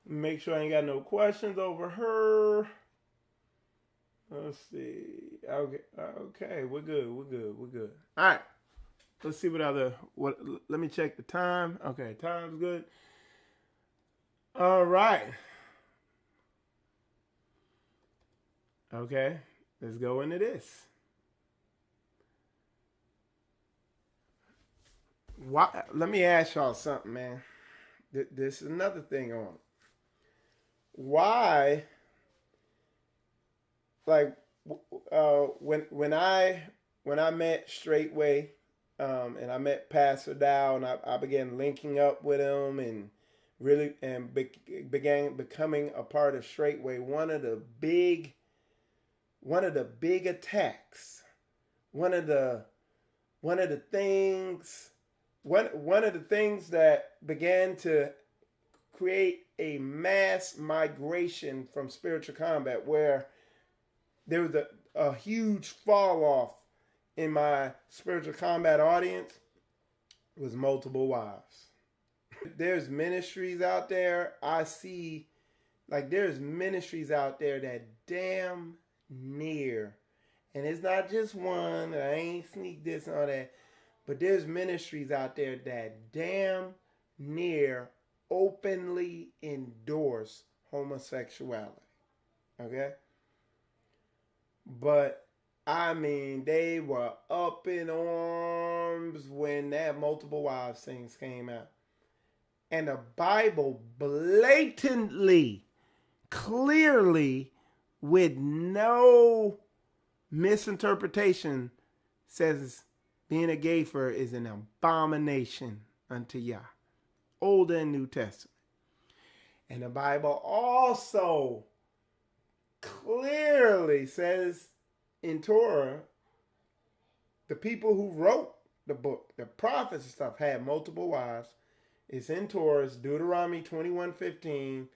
Make sure I ain't got no questions over her. Let's see, okay, we're good. All right, let's see let me check the time. Okay, time's good. All right. Okay, let's go into this. Why? Let me ask y'all something, man. This is another thing on it. Why? Like, when I met Straitway, and I met Pastor Dow, and I began linking up with him and began becoming a part of Straitway. One of the big attacks, one of the things that began to create a mass migration from spiritual combat, where there was a huge fall off in my spiritual combat audience, was multiple wives. There's ministries out there, I see, like there's ministries out there that damn near, and it's not just one, I ain't sneak this and all that, but there's ministries out there that damn near openly endorse homosexuality. Okay? But, I mean, they were up in arms when that multiple wives things came out. And the Bible blatantly, clearly, with no misinterpretation, says being a gayfer is an abomination unto Yah. Old and New Testament. And the Bible also clearly says in Torah, the people who wrote the book, the prophets and stuff, had multiple wives. It's in Torah, it's Deuteronomy 21:15,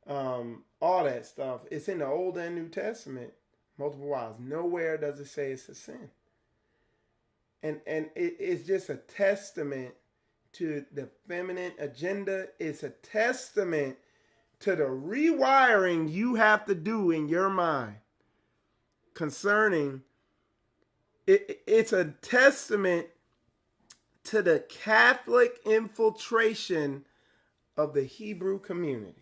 all that stuff. It's in the Old and New Testament, multiple wives. Nowhere does it say it's a sin. And it's just a testament to the feminine agenda. It's a testament to the rewiring you have to do in your mind concerning it's a testament to the Catholic infiltration of the Hebrew community.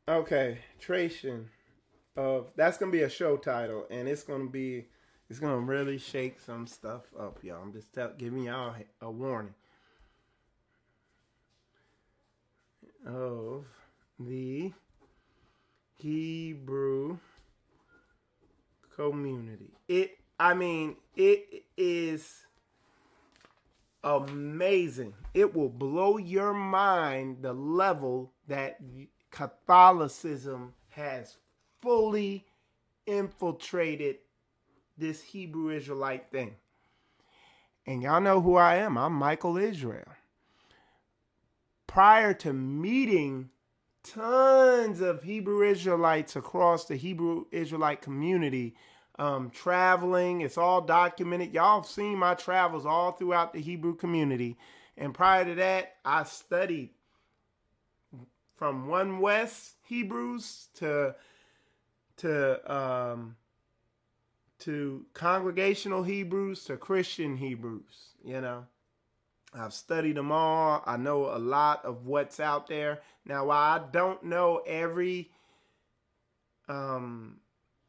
Okay, Tracian of that's gonna be a show title, and it's gonna really shake some stuff up, y'all. I'm just giving y'all a warning of the Hebrew community. It is amazing. It will blow your mind the level that Catholicism has fully infiltrated this Hebrew Israelite thing. And y'all know who I am. I'm Michael Israel. Prior to meeting tons of Hebrew Israelites across the Hebrew Israelite community, traveling, it's all documented. Y'all have seen my travels all throughout the Hebrew community. And prior to that, I studied from One West Hebrews to congregational Hebrews to Christian Hebrews. You know, I've studied them all. I know a lot of what's out there. Now, while I don't know every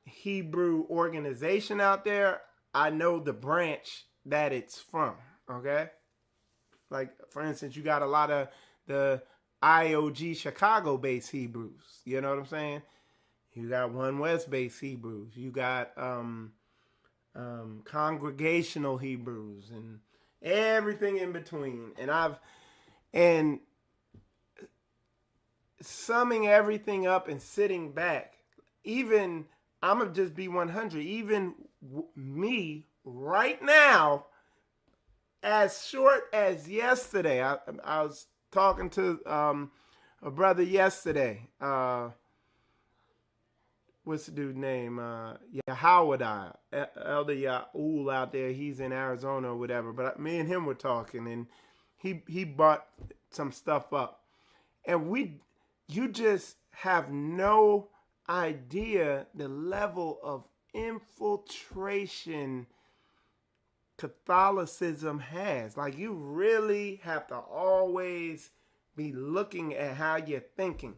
Hebrew organization out there, I know the branch that it's from. Okay, like for instance, you got a lot of the IOG Chicago-based Hebrews. You know what I'm saying? You got One West-based Hebrews. You got congregational Hebrews and everything in between. And summing everything up and sitting back, even, I'm going to just be 100, even me right now, as short as yesterday, I was talking to a brother yesterday. What's the dude's name? Yahawadai, Elder Yaul out there. He's in Arizona or whatever. But me and him were talking, and he brought some stuff up. And you just have no idea the level of infiltration Catholicism has. Like, you really have to always be looking at how you're thinking.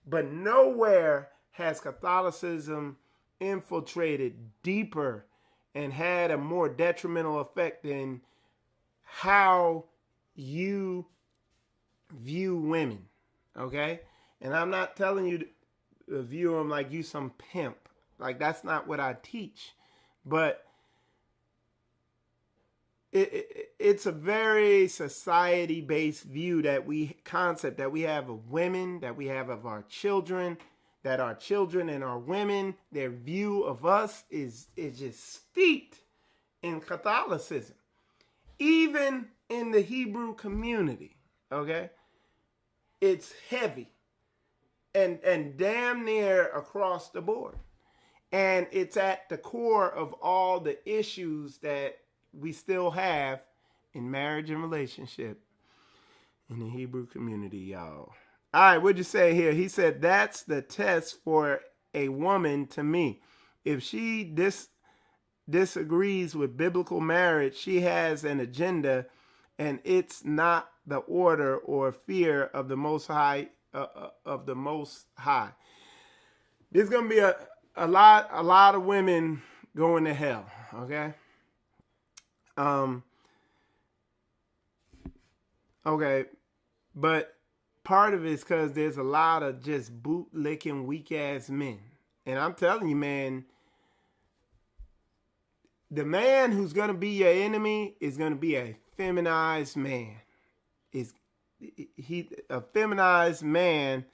But nowhere has Catholicism infiltrated deeper and had a more detrimental effect than how you view women. Okay? And I'm not telling you to view them like you some pimp. Like, that's not what I teach. But it's a very society-based concept that we have of women, that we have of our children, that our children and our women, their view of us is just steeped in Catholicism. Even in the Hebrew community, okay? It's heavy and damn near across the board. And it's at the core of all the issues that we still have in marriage and relationship in the Hebrew community, y'all. All right, what'd you say here? He said, that's the test for a woman to me. If she disagrees with biblical marriage, she has an agenda, and it's not the order or fear of the Most High. There's gonna be a lot of women going to hell. Okay. Okay, but part of it is because there's a lot of just bootlicking weak ass men, and I'm telling you, man. The man who's going to be your enemy is going to be a feminized man. A feminized man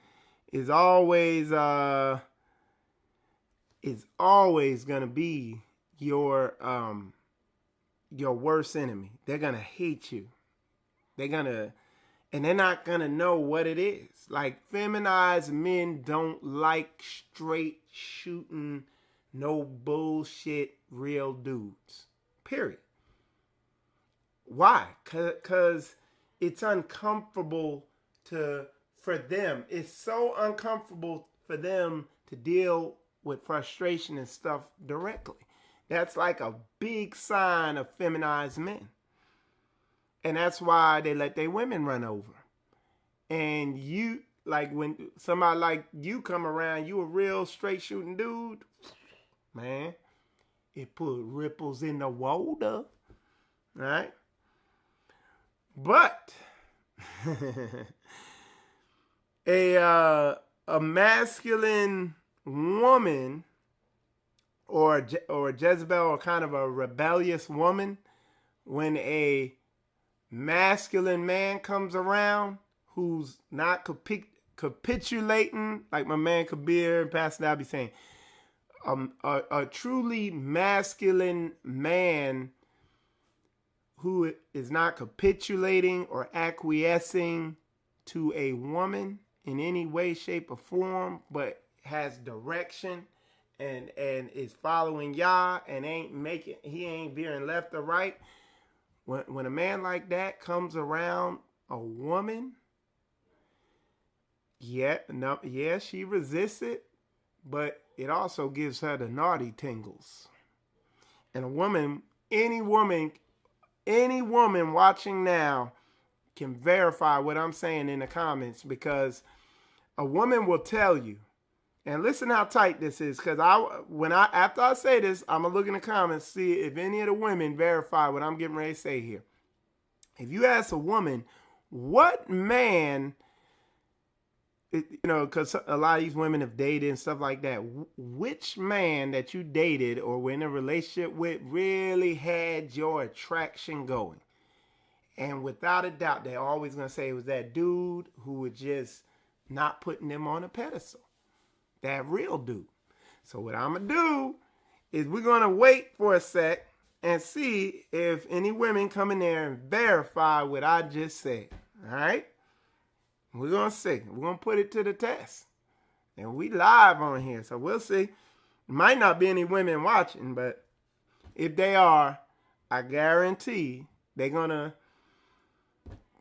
is always going to be your worst enemy. They're going to hate you. And they're not going to know what it is. Like, feminized men don't like straight shooting, no bullshit, real dudes. Period. Why? Because it's uncomfortable for them. It's so uncomfortable for them to deal with frustration and stuff directly. That's like a big sign of feminized men. And that's why they let their women run over. And you, like, when somebody like you come around, you a real straight shooting dude, man, it put ripples in the water, right? But a masculine woman or a Jezebel, or kind of a rebellious woman, when a masculine man comes around who's not capitulating, like my man Kabir and Pastor I'll be saying, a truly masculine man who is not capitulating or acquiescing to a woman in any way, shape, or form, but has direction and is following Yah and he ain't veering left or right. When a man like that comes around a woman, she resists it, but it also gives her the naughty tingles. And any woman watching now can verify what I'm saying in the comments, because a woman will tell you, and listen how tight this is, because after I say this, I'm gonna look in the comments, see if any of the women verify what I'm getting ready to say here. If you ask a woman, what man, because a lot of these women have dated and stuff like that, which man that you dated or were in a relationship with really had your attraction going? And without a doubt, they're always going to say it was that dude who was just not putting them on a pedestal. That real dude. So what I'm going to do is we're going to wait for a sec and see if any women come in there and verify what I just said. All right? We're going to see. We're going to put it to the test. And we live on here, so we'll see. Might not be any women watching, but if they are, I guarantee they're going to,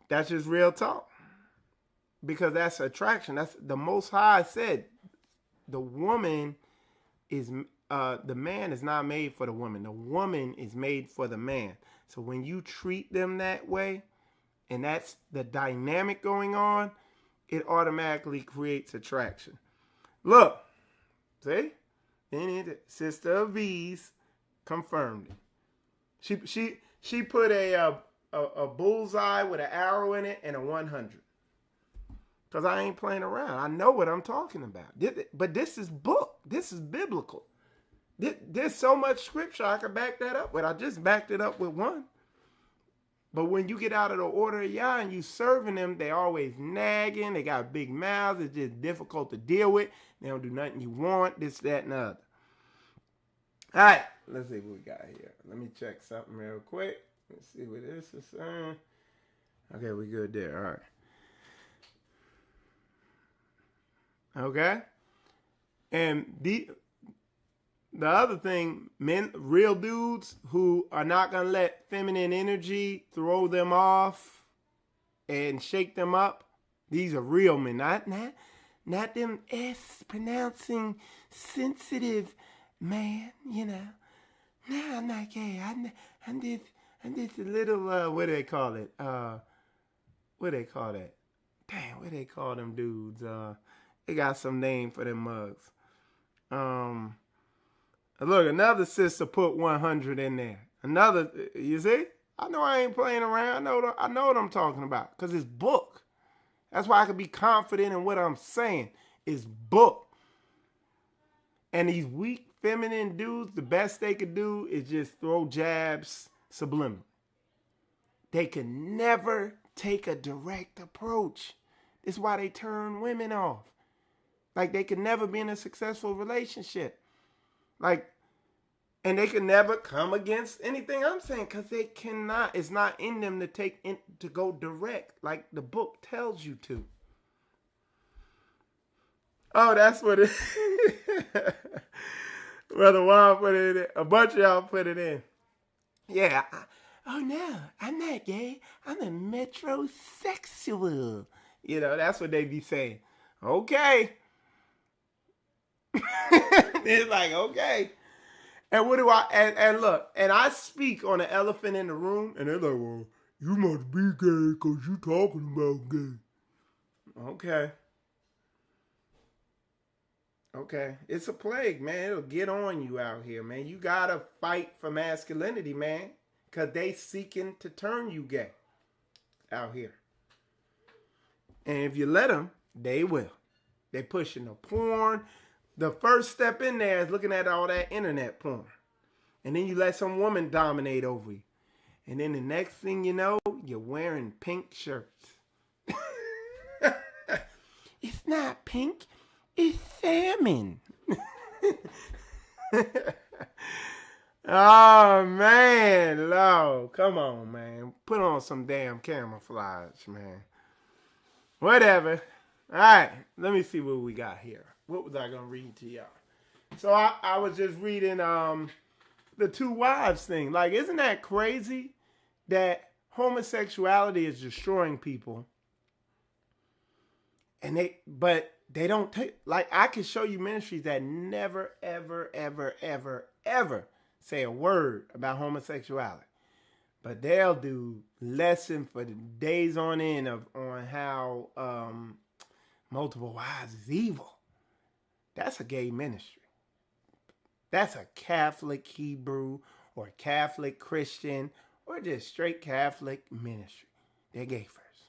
that's just real talk. Because that's attraction. That's the Most High said. The woman is, the man is not made for the woman. The woman is made for the man. So when you treat them that way, and that's the dynamic going on, it automatically creates attraction. Look, see? Sister V's confirmed it. She put a bullseye with an arrow in it and a 100. Because I ain't playing around. I know what I'm talking about. But this is book. This is biblical. There's so much scripture I can back that up with. I just backed it up with one. But when you get out of the order of Yah and you serving them, they always nagging. They got big mouths. It's just difficult to deal with. They don't do nothing you want. This, that, and the other. All right. Let's see what we got here. Let me check something real quick. Let's see what this is saying. Okay, we good there. All right. Okay? And the other thing, real dudes who are not going to let feminine energy throw them off and shake them up, These are real men, not them S pronouncing sensitive man, you know. No, I'm not gay. I'm just a little, what do they call it? What do they call that? Damn, what do they call them dudes? They got some name for them mugs. Look, another sister put 100 in there. Another, you see? I know I ain't playing around. I know what I'm talking about, because it's book. That's why I can be confident in what I'm saying. It's book. And these weak, feminine dudes, the best they could do is just throw jabs subliminal. They can never take a direct approach. This is why they turn women off. Like, they can never be in a successful relationship. Like, and they can never come against anything I'm saying, because they cannot. It's not in them to go direct like the book tells you to. Oh, that's what it is. Brother Juan put it in. A bunch of y'all put it in. Yeah. Oh, no, I'm not gay. I'm a metrosexual. You know, that's what they be saying. Okay. It's like, okay. And what do and look, and I speak on the elephant in the room, and they're like, well, you must be gay because you talking about gay. Okay. Okay. It's a plague, man. It'll get on you out here, man. You got to fight for masculinity, man, because they seeking to turn you gay out here. And if you let them, they will. They pushing the porn. The first step in there is looking at all that internet porn. And then you let some woman dominate over you. And then the next thing you know, you're wearing pink shirts. It's not pink. It's salmon. Oh, man. Lord, come on, man. Put on some damn camouflage, man. Whatever. All right. Let me see what we got here. What was I going to read to y'all? So I was just reading the two wives thing. Like, isn't that crazy that homosexuality is destroying people? And they don't take, like, I can show you ministries that never, ever, ever, ever, ever say a word about homosexuality. But they'll do lesson for the days on end on how multiple wives is evil. That's a gay ministry. That's a Catholic Hebrew or Catholic Christian or just straight Catholic ministry. They're gay first.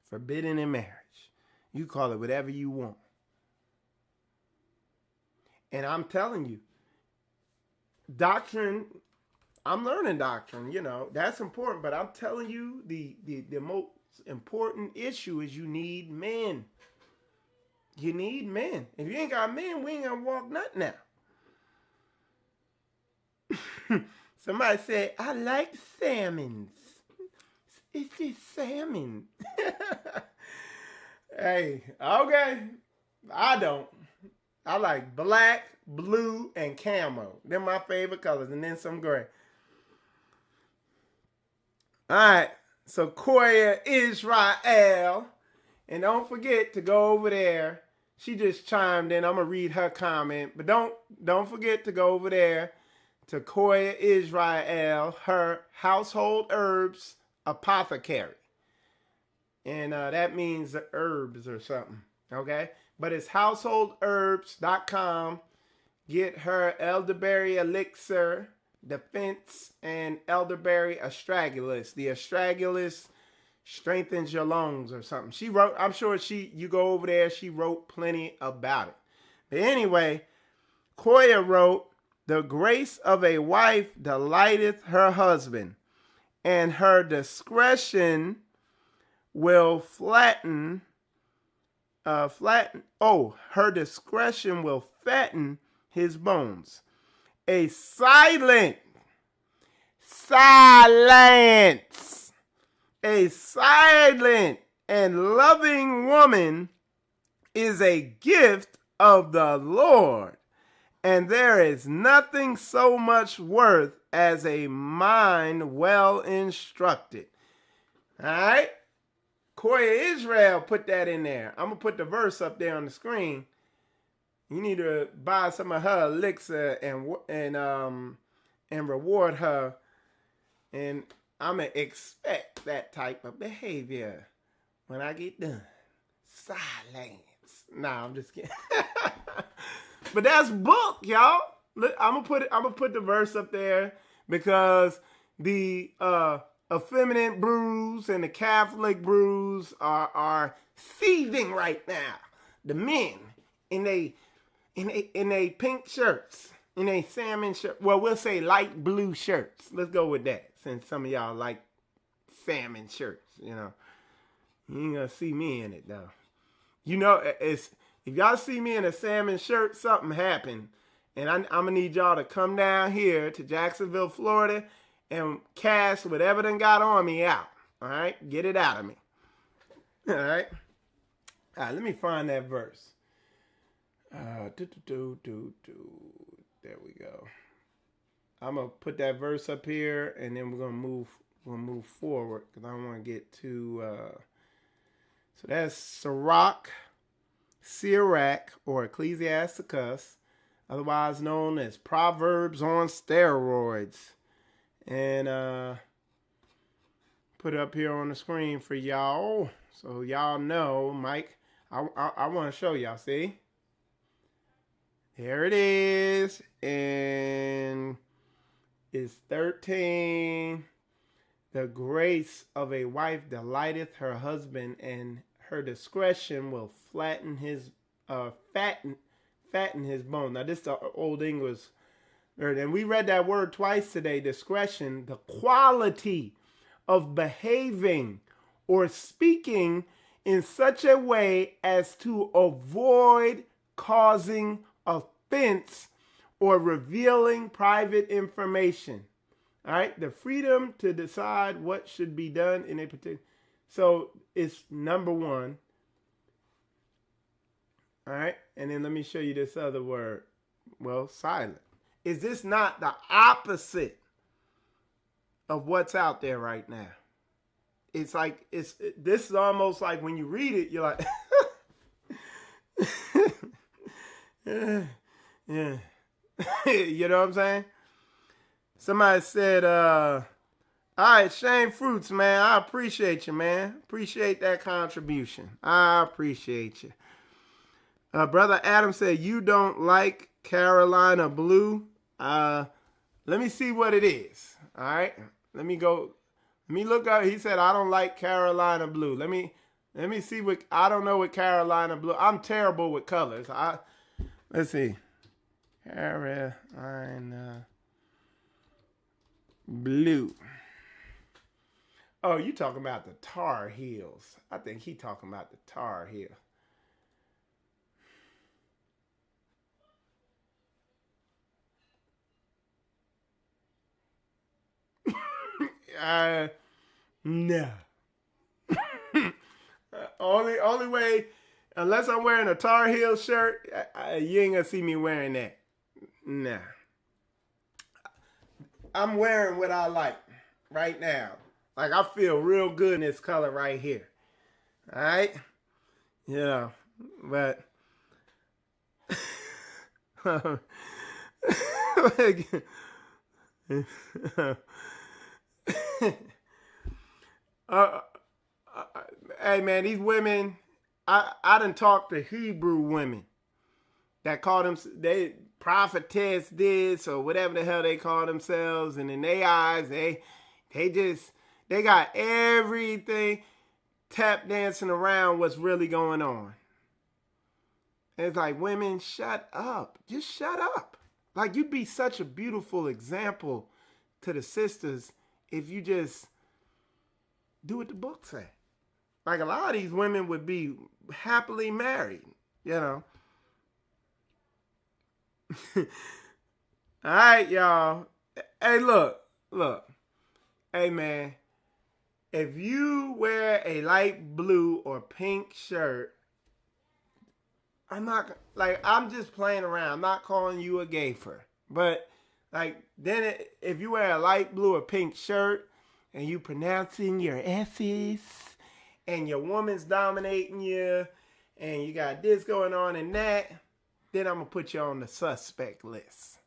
Forbidden in marriage. You call it whatever you want. And I'm telling you, doctrine, I'm learning doctrine, you know, that's important. But I'm telling you, the most important issue is you need men. You need men. If you ain't got men, we ain't gonna walk nothing now. Somebody said, I like salmons. It's just salmon. Hey, okay. I don't. I like black, blue, and camo. They're my favorite colors. And then some gray. All right. So Koya Israel. And don't forget to go over there. She just chimed in. I'm going to read her comment. But don't forget to go over there to Koya Israel, her household herbs apothecary. And that means herbs or something. Okay? But it's householdherbs.com. Get her elderberry elixir, defense, and elderberry astragalus. The astragalus strengthens your lungs or something. She wrote, I'm sure you go over there, she wrote plenty about it. But anyway, Koya wrote, the grace of a wife delighteth her husband, and her discretion will fatten his bones. A silence. A silent and loving woman is a gift of the Lord, and there is nothing so much worth as a mind well instructed. All right? Corey Israel put that in there. I'm going to put the verse up there on the screen. You need to buy some of her elixir and reward her. And I'm going to expect that type of behavior when I get done. Silence. Nah, I'm just kidding. But that's book, y'all. Look, I'm gonna put the verse up there because the effeminate brews and the Catholic brews are seething right now. The men in they pink shirts, in they salmon shirt. Well, we'll say light blue shirts. Let's go with that, since some of y'all like salmon shirts. You know, you ain't gonna see me in it though. You know, if y'all see me in a salmon shirt, something happened. And I'm going to need y'all to come down here to Jacksonville, Florida, and cast whatever done got on me out. All right? Get it out of me. All right? All right, let me find that verse. There we go. I'm going to put that verse up here, and then we're going to move forward because I want to get to... So that's Sirach, or Ecclesiasticus, otherwise known as Proverbs on steroids. And put it up here on the screen for y'all. So y'all know, Mike, I want to show y'all, see? There it is. And it's 13. The grace of a wife delighteth her husband, and her discretion will fatten his bone. Now this is the Old English word, and we read that word twice today. Discretion, the quality of behaving or speaking in such a way as to avoid causing offense or revealing private information. All right, the freedom to decide what should be done in a particular. So it's number one. All right, and then let me show you this other word. Well, silent. Is this not the opposite of what's out there right now? It's like this is almost like when you read it, you're like, yeah. You know what I'm saying? Somebody said, all right, Shane Fruits, man, I appreciate you, man. Appreciate that contribution. I appreciate you. Brother Adam said, you don't like Carolina Blue. Let me see what it is. All right. Let me look up. He said, I don't like Carolina Blue. Let me see what, I don't know what Carolina Blue. I'm terrible with colors. Let's see. Carolina Blue. Oh, you talking about the Tar Heels. I think he talking about the Tar Heel. No. Only way, unless I'm wearing a Tar Heel shirt, you ain't gonna see me wearing that. Nah. I'm wearing what I like right now. Like, I feel real good in this color right here. All right? Yeah. But hey, man, these women, I done talked to Hebrew women that call them, they prophetess this or whatever the hell they call themselves, and in their eyes, they got everything tap dancing around what's really going on. And it's like, women, shut up. Just shut up. Like, you'd be such a beautiful example to the sisters if you just do what the book say. Like, a lot of these women would be happily married, you know. All right, y'all. Hey, look. Hey, man. If you wear a light blue or pink shirt, I'm just playing around. I'm not calling you a gayfer. But, then if you wear a light blue or pink shirt and you pronouncing your S's and your woman's dominating you, and you got this going on and that, then I'm going to put you on the suspect list.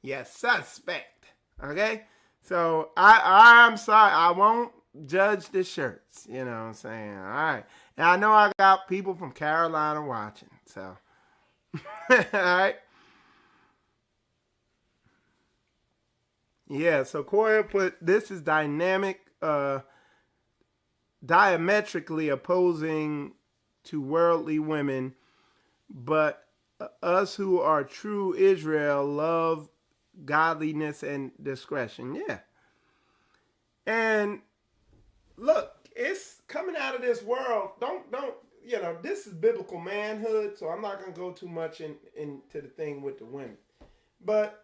Yeah, suspect. Okay? So I'm sorry. I won't judge the shirts. You know what I'm saying? All right. And I know I got people from Carolina watching. So, all right. Yeah, so Koya put, this is diametrically opposing to worldly women, but us who are true Israel love godliness and discretion. Yeah. And look, it's coming out of this world. Don't, this is biblical manhood, so I'm not going to go too much into the thing with the women. But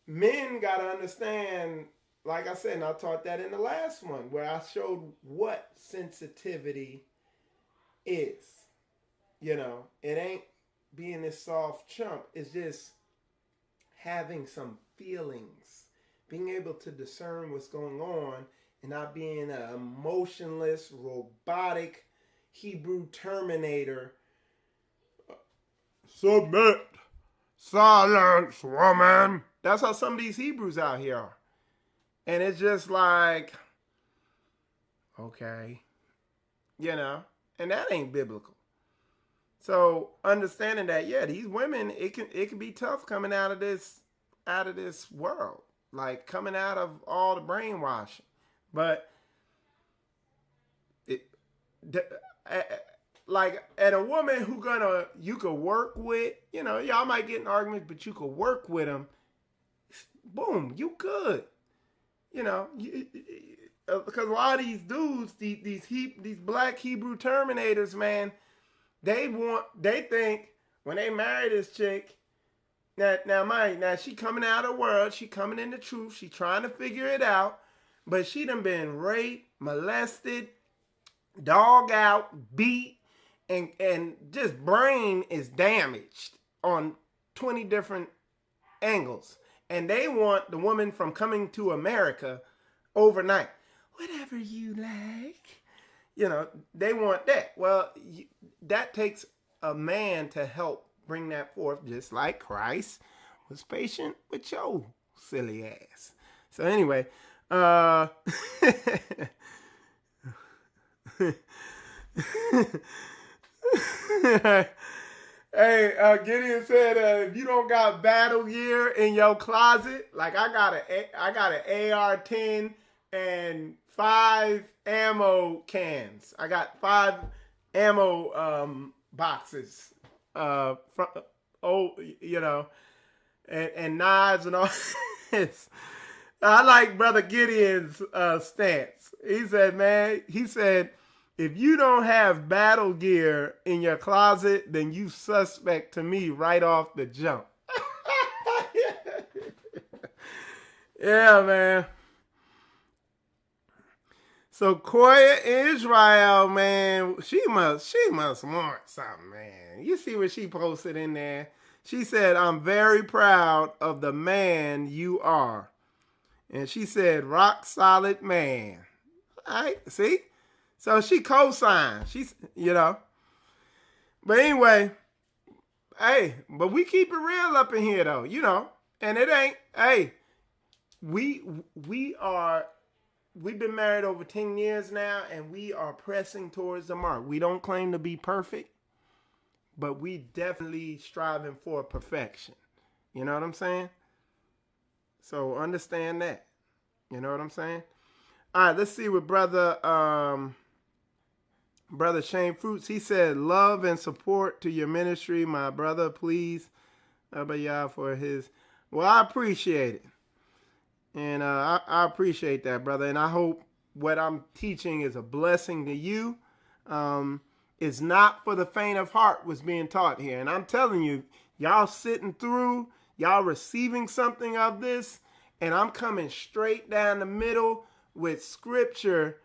men got to understand, like I said, and I taught that in the last one, where I showed what sensitivity is. It ain't being this soft chump. It's just having some feelings, being able to discern what's going on, and not being an emotionless, robotic Hebrew Terminator. Submit. Silence, woman. That's how some of these Hebrews out here are. And it's just like, okay, and that ain't biblical. So understanding that, yeah, these women, it can be tough coming out of this world, like coming out of all the brainwashing. But and a woman who you could work with, y'all might get in arguments, but you could work with them. Boom, you good. Because a lot of these dudes, these black Hebrew Terminators, man, they think when they marry this chick, now she coming out of the world, she coming in the truth, she trying to figure it out, but she done been raped, molested, dogged out, beat, and just brain is damaged on 20 different angles. And they want the woman from coming to America overnight. Whatever you like. They want that. Well, that takes a man to help bring that forth, just like Christ was patient with your silly ass. So anyway, hey, Gideon said, if you don't got battle gear in your closet, like I got an AR-10 and 5 ammo cans. I got 5 ammo boxes, and knives and all this. I like Brother Gideon's stance. He said, if you don't have battle gear in your closet, then you suspect to me right off the jump. Yeah, man. So Koya Israel, man, she must want something, man. You see what she posted in there? She said, I'm very proud of the man you are. And she said, rock solid man. All right, see? So she co-signed. She's, But anyway, hey, but we keep it real up in here, though, And it ain't, hey, we've been married over 10 years now, and we are pressing towards the mark. We don't claim to be perfect, but we definitely striving for perfection. You know what I'm saying? So understand that. You know what I'm saying? All right, let's see what Brother Shane Fruits, he said, love and support to your ministry, my brother, please. Y'all for his. Well, I appreciate it. And I appreciate that, brother. And I hope what I'm teaching is a blessing to you. It's not for the faint of heart what's being taught here. And I'm telling you, y'all sitting through, y'all receiving something of this, and I'm coming straight down the middle with scripture.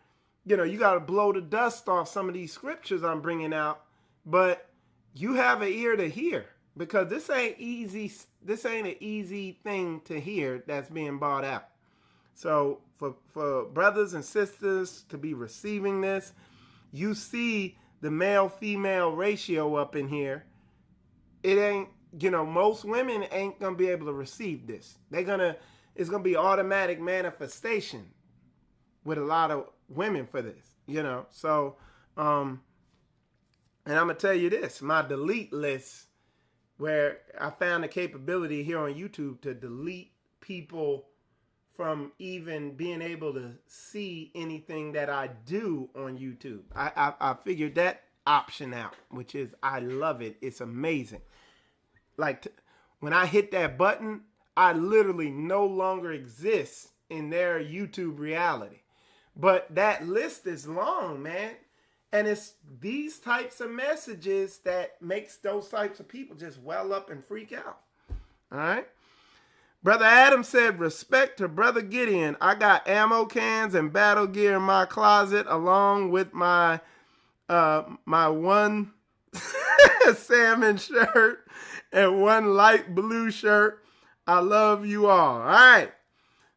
You got to blow the dust off some of these scriptures I'm bringing out, but you have an ear to hear, because this ain't easy. This ain't an easy thing to hear that's being brought out. So for brothers and sisters to be receiving this, you see the male-female ratio up in here, it ain't, most women ain't going to be able to receive this. It's going to be automatic manifestation with a lot of women for this, So, and I'm going to tell you this, my delete list, where I found the capability here on YouTube to delete people from even being able to see anything that I do on YouTube. I figured that option out, which is, I love it. It's amazing. Like when I hit that button, I literally no longer exist in their YouTube reality. But that list is long, man. And it's these types of messages that makes those types of people just well up and freak out. All right. Brother Adam said, respect to Brother Gideon. I got ammo cans and battle gear in my closet along with my my one salmon shirt and one light blue shirt. I love you all. All right.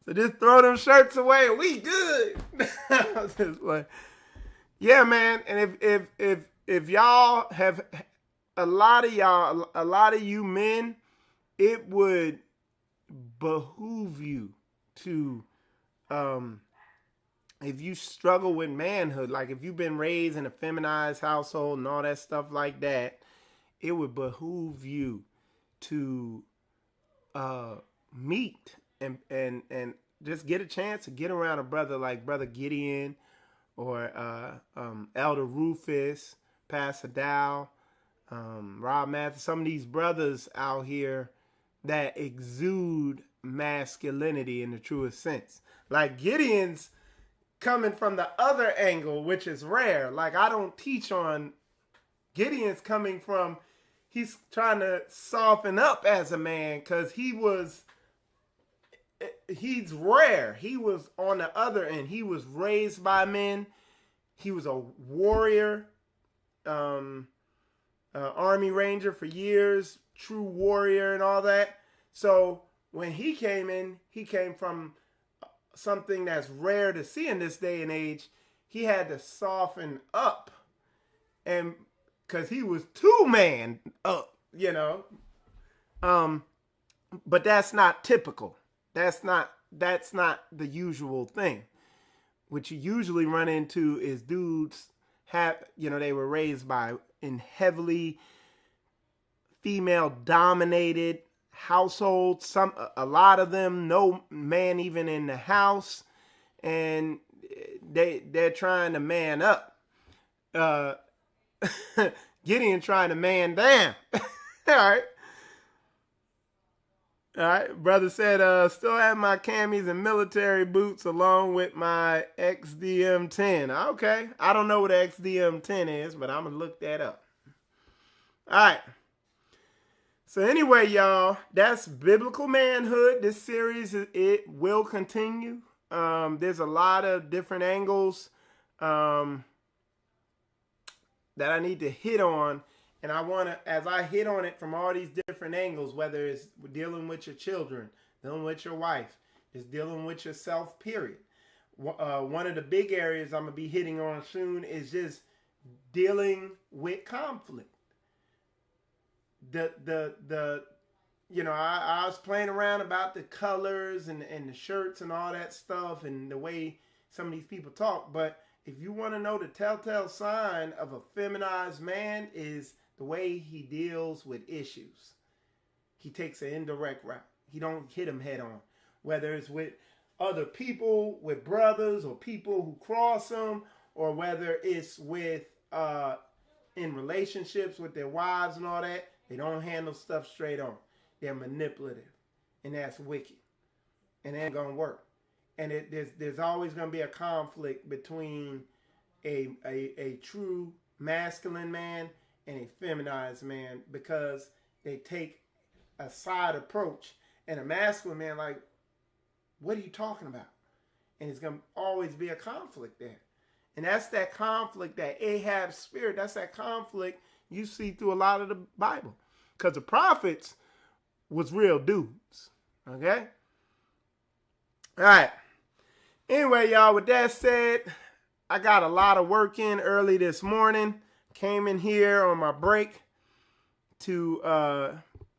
So just throw them shirts away. We good. I was just like, yeah, man. And if y'all have a lot of you men, it would behoove you to, if you struggle with manhood, like if you've been raised in a feminized household and all that stuff like that, it would behoove you to meet and just get a chance to get around a brother like Brother Gideon or Elder Rufus, Pastor Dow, Rob Matthews, some of these brothers out here that exude masculinity in the truest sense. Like Gideon's coming from the other angle, which is rare. Like I don't teach on Gideon's coming from, he's trying to soften up as a man because he's rare. He was on the other end. He was raised by men. He was a warrior, Army Ranger for years, true warrior and all that. So when he came from something that's rare to see in this day and age. He had to soften up, and because he was two-man up, but that's not typical. That's not the usual thing. What you usually run into is dudes they were raised in heavily female-dominated households. A lot of them, no man even in the house, and they're trying to man up. Gideon trying to man down. All right. Brother said, still have my camis and military boots along with my XDM10. Okay. I don't know what XDM10 is, but I'm going to look that up. All right. So anyway, y'all, that's Biblical Manhood. This series, it will continue. There's a lot of different angles that I need to hit on. And I want to, as I hit on it from all these different angles, whether it's dealing with your children, dealing with your wife, it's dealing with yourself, period. One of the big areas I'm going to be hitting on soon is just dealing with conflict. I was playing around about the colors and the shirts and all that stuff and the way some of these people talk. But if you want to know the telltale sign of a feminized man is the way he deals with issues. He takes an indirect route. He don't hit them head on. Whether it's with other people, with brothers or people who cross them, or whether it's with in relationships with their wives and all that, they don't handle stuff straight on. They're manipulative, and that's wicked, and it ain't gonna work. And there's always gonna be a conflict between a true masculine man and a feminized man, because they take a side approach. And a masculine man, like, what are you talking about? And it's gonna always be a conflict there. And that's that conflict, that Ahab spirit. That's that conflict you see through a lot of the Bible. Because the prophets was real dudes. Okay? All right. Anyway, y'all, with that said, I got a lot of work in early this morning. Came in here on my break to,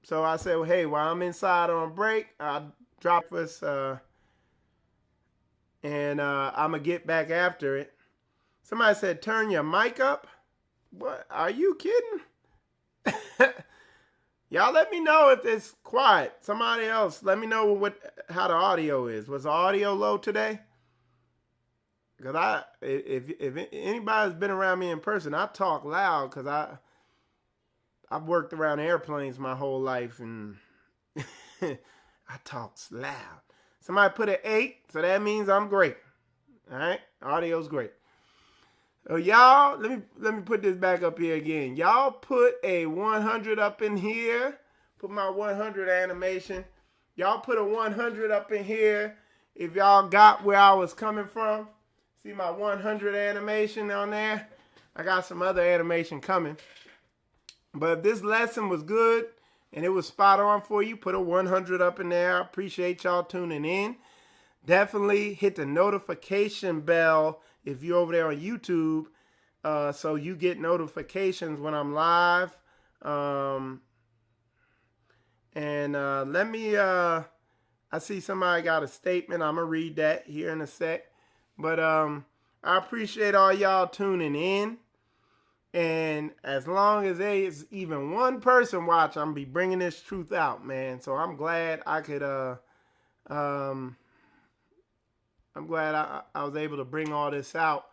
so I said, well, hey, while I'm inside on break, I'll drop this, and I'm going to get back after it. Somebody said, turn your mic up. What? Are you kidding? Y'all let me know if it's quiet. Somebody else, let me know how the audio is. Was the audio low today? Because if anybody's been around me in person, I talk loud because I've worked around airplanes my whole life, and I talk loud. Somebody put an 8, so that means I'm great. All right, audio's great. So y'all, let me put this back up here again. Y'all put a 100 up in here. Put my 100 animation. Y'all put a 100 up in here if y'all got where I was coming from. See my 100 animation on there? I got some other animation coming. But if this lesson was good and it was spot on for you, put a 100 up in there. I appreciate y'all tuning in. Definitely hit the notification bell if you're over there on YouTube, so you get notifications when I'm live. Let me, I see somebody got a statement. I'm going to read that here in a sec. But I appreciate all y'all tuning in. And as long as there is even one person watching, I'm going to be bringing this truth out, man. So I'm glad I could, I'm glad I was able to bring all this out.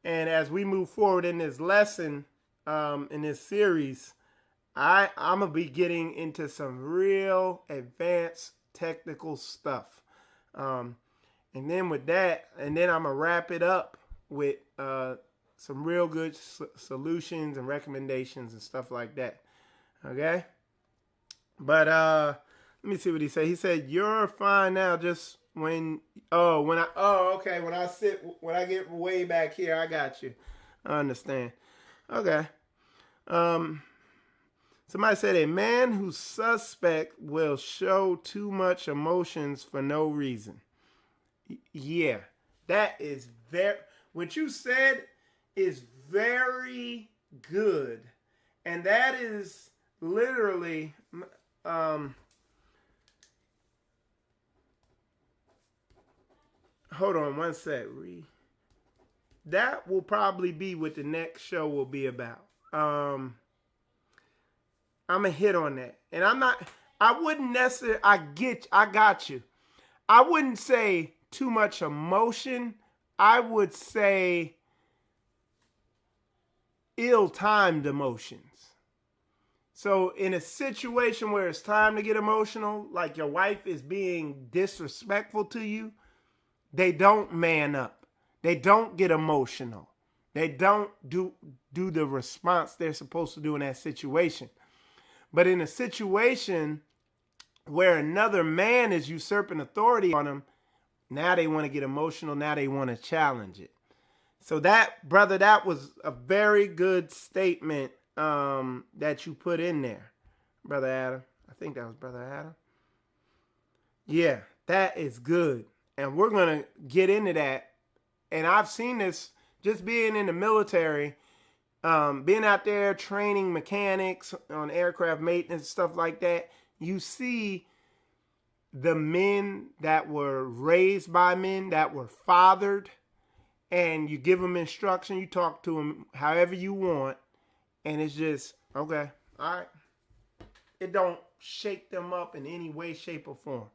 And as we move forward in this lesson, in this series, I'm going to be getting into some real advanced technical stuff. And then with that, and then I'm going to wrap it up with some real good solutions and recommendations and stuff like that. Okay? But let me see what he said. He said, you're fine now just when I get way back here, I got you. I understand. Okay. Somebody said a man who's suspect will show too much emotions for no reason. Yeah, that is what you said is very good. And that is literally, hold on one sec. That will probably be what the next show will be about. I'm going to hit on that. And I wouldn't necessarily, I got you. I wouldn't say too much emotion. I would say ill-timed emotions. So in a situation where it's time to get emotional, like your wife is being disrespectful to you, they don't man up. They don't get emotional. They don't do the response they're supposed to do in that situation. But in a situation where another man is usurping authority on them, now they want to get emotional. Now they want to challenge it. So that, brother, that was a very good statement that you put in there, Brother Adam. I think that was Brother Adam. Yeah, that is good. And we're going to get into that. And I've seen this just being in the military, being out there training mechanics on aircraft maintenance, stuff like that. You see the men that were raised by men, that were fathered, and you give them instruction, you talk to them however you want, and it's just, okay, all right. It don't shake them up in any way, shape, or form.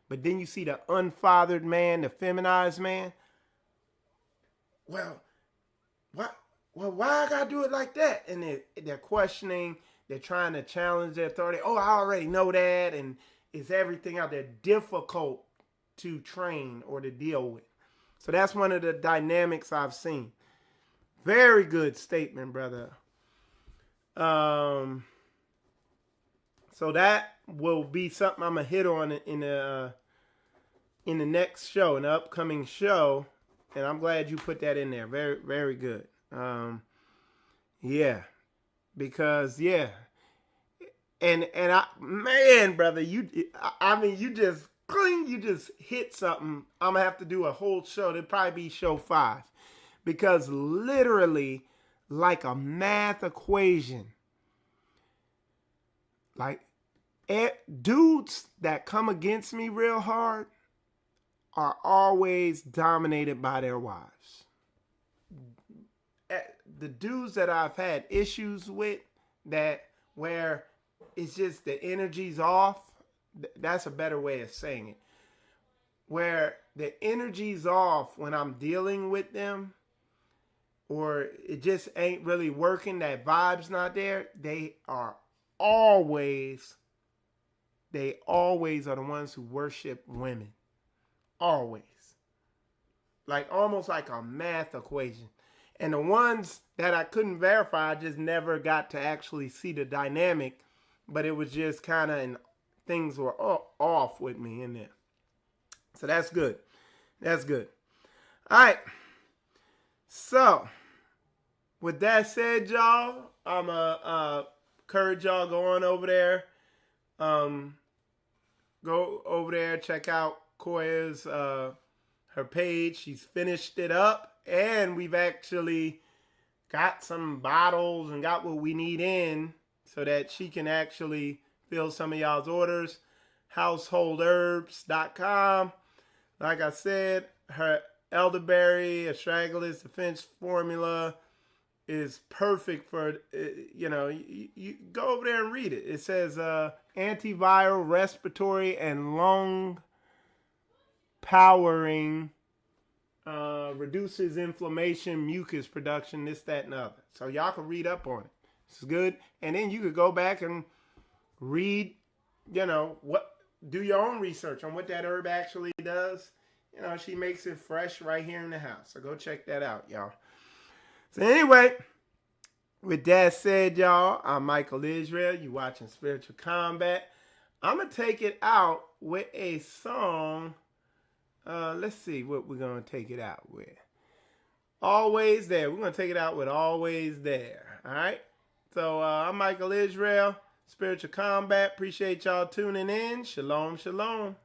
But then you see the unfathered man, the feminized man. Well, why I gotta do it like that? And they're questioning, they're trying to challenge their authority. Oh, I already know that, and it's everything out there difficult to train or to deal with. So that's one of the dynamics I've seen. Very good statement, brother. So that will be something I'm gonna hit on in the next show, in the upcoming show, and I'm glad you put that in there. Very, very good. Yeah, because yeah, and I, man, brother, you just hit something. I'm gonna have to do a whole show. It'll probably be show 5, Because literally, like a math equation, like dudes that come against me real hard are always dominated by their wives. The dudes that I've had issues with, that where it's just the energy's off, that's a better way of saying it. Where the energy's off when I'm dealing with them, or it just ain't really working, that vibe's not there, they always are the ones who worship women. Always. Like almost like a math equation. And the ones that I couldn't verify, I just never got to actually see the dynamic, but it was just kind of, and things were off with me in there. So that's good. That's good. All right. So, with that said, y'all, I'm going to encourage y'all, go on over there. Go over there, check out Koya's, her page. She's finished it up, and we've actually got some bottles and got what we need in so that she can actually fill some of y'all's orders. Householdherbs.com. Like I said, her elderberry, astragalus, the Finch formula is perfect for, you go over there and read it. It says antiviral, respiratory, and lung powering, reduces inflammation, mucus production, this, that, and other. So y'all can read up on it. It's good. And then you could go back and read, do your own research on what that herb actually does. She makes it fresh right here in the house. So go check that out, y'all. So anyway, with that said, y'all, I'm Michael Israel. You watching Spiritual Combat. I'm going to take it out with a song. Let's see what we're going to take it out with. Always There. We're going to take it out with Always There. All right? So I'm Michael Israel, Spiritual Combat. Appreciate y'all tuning in. Shalom, shalom.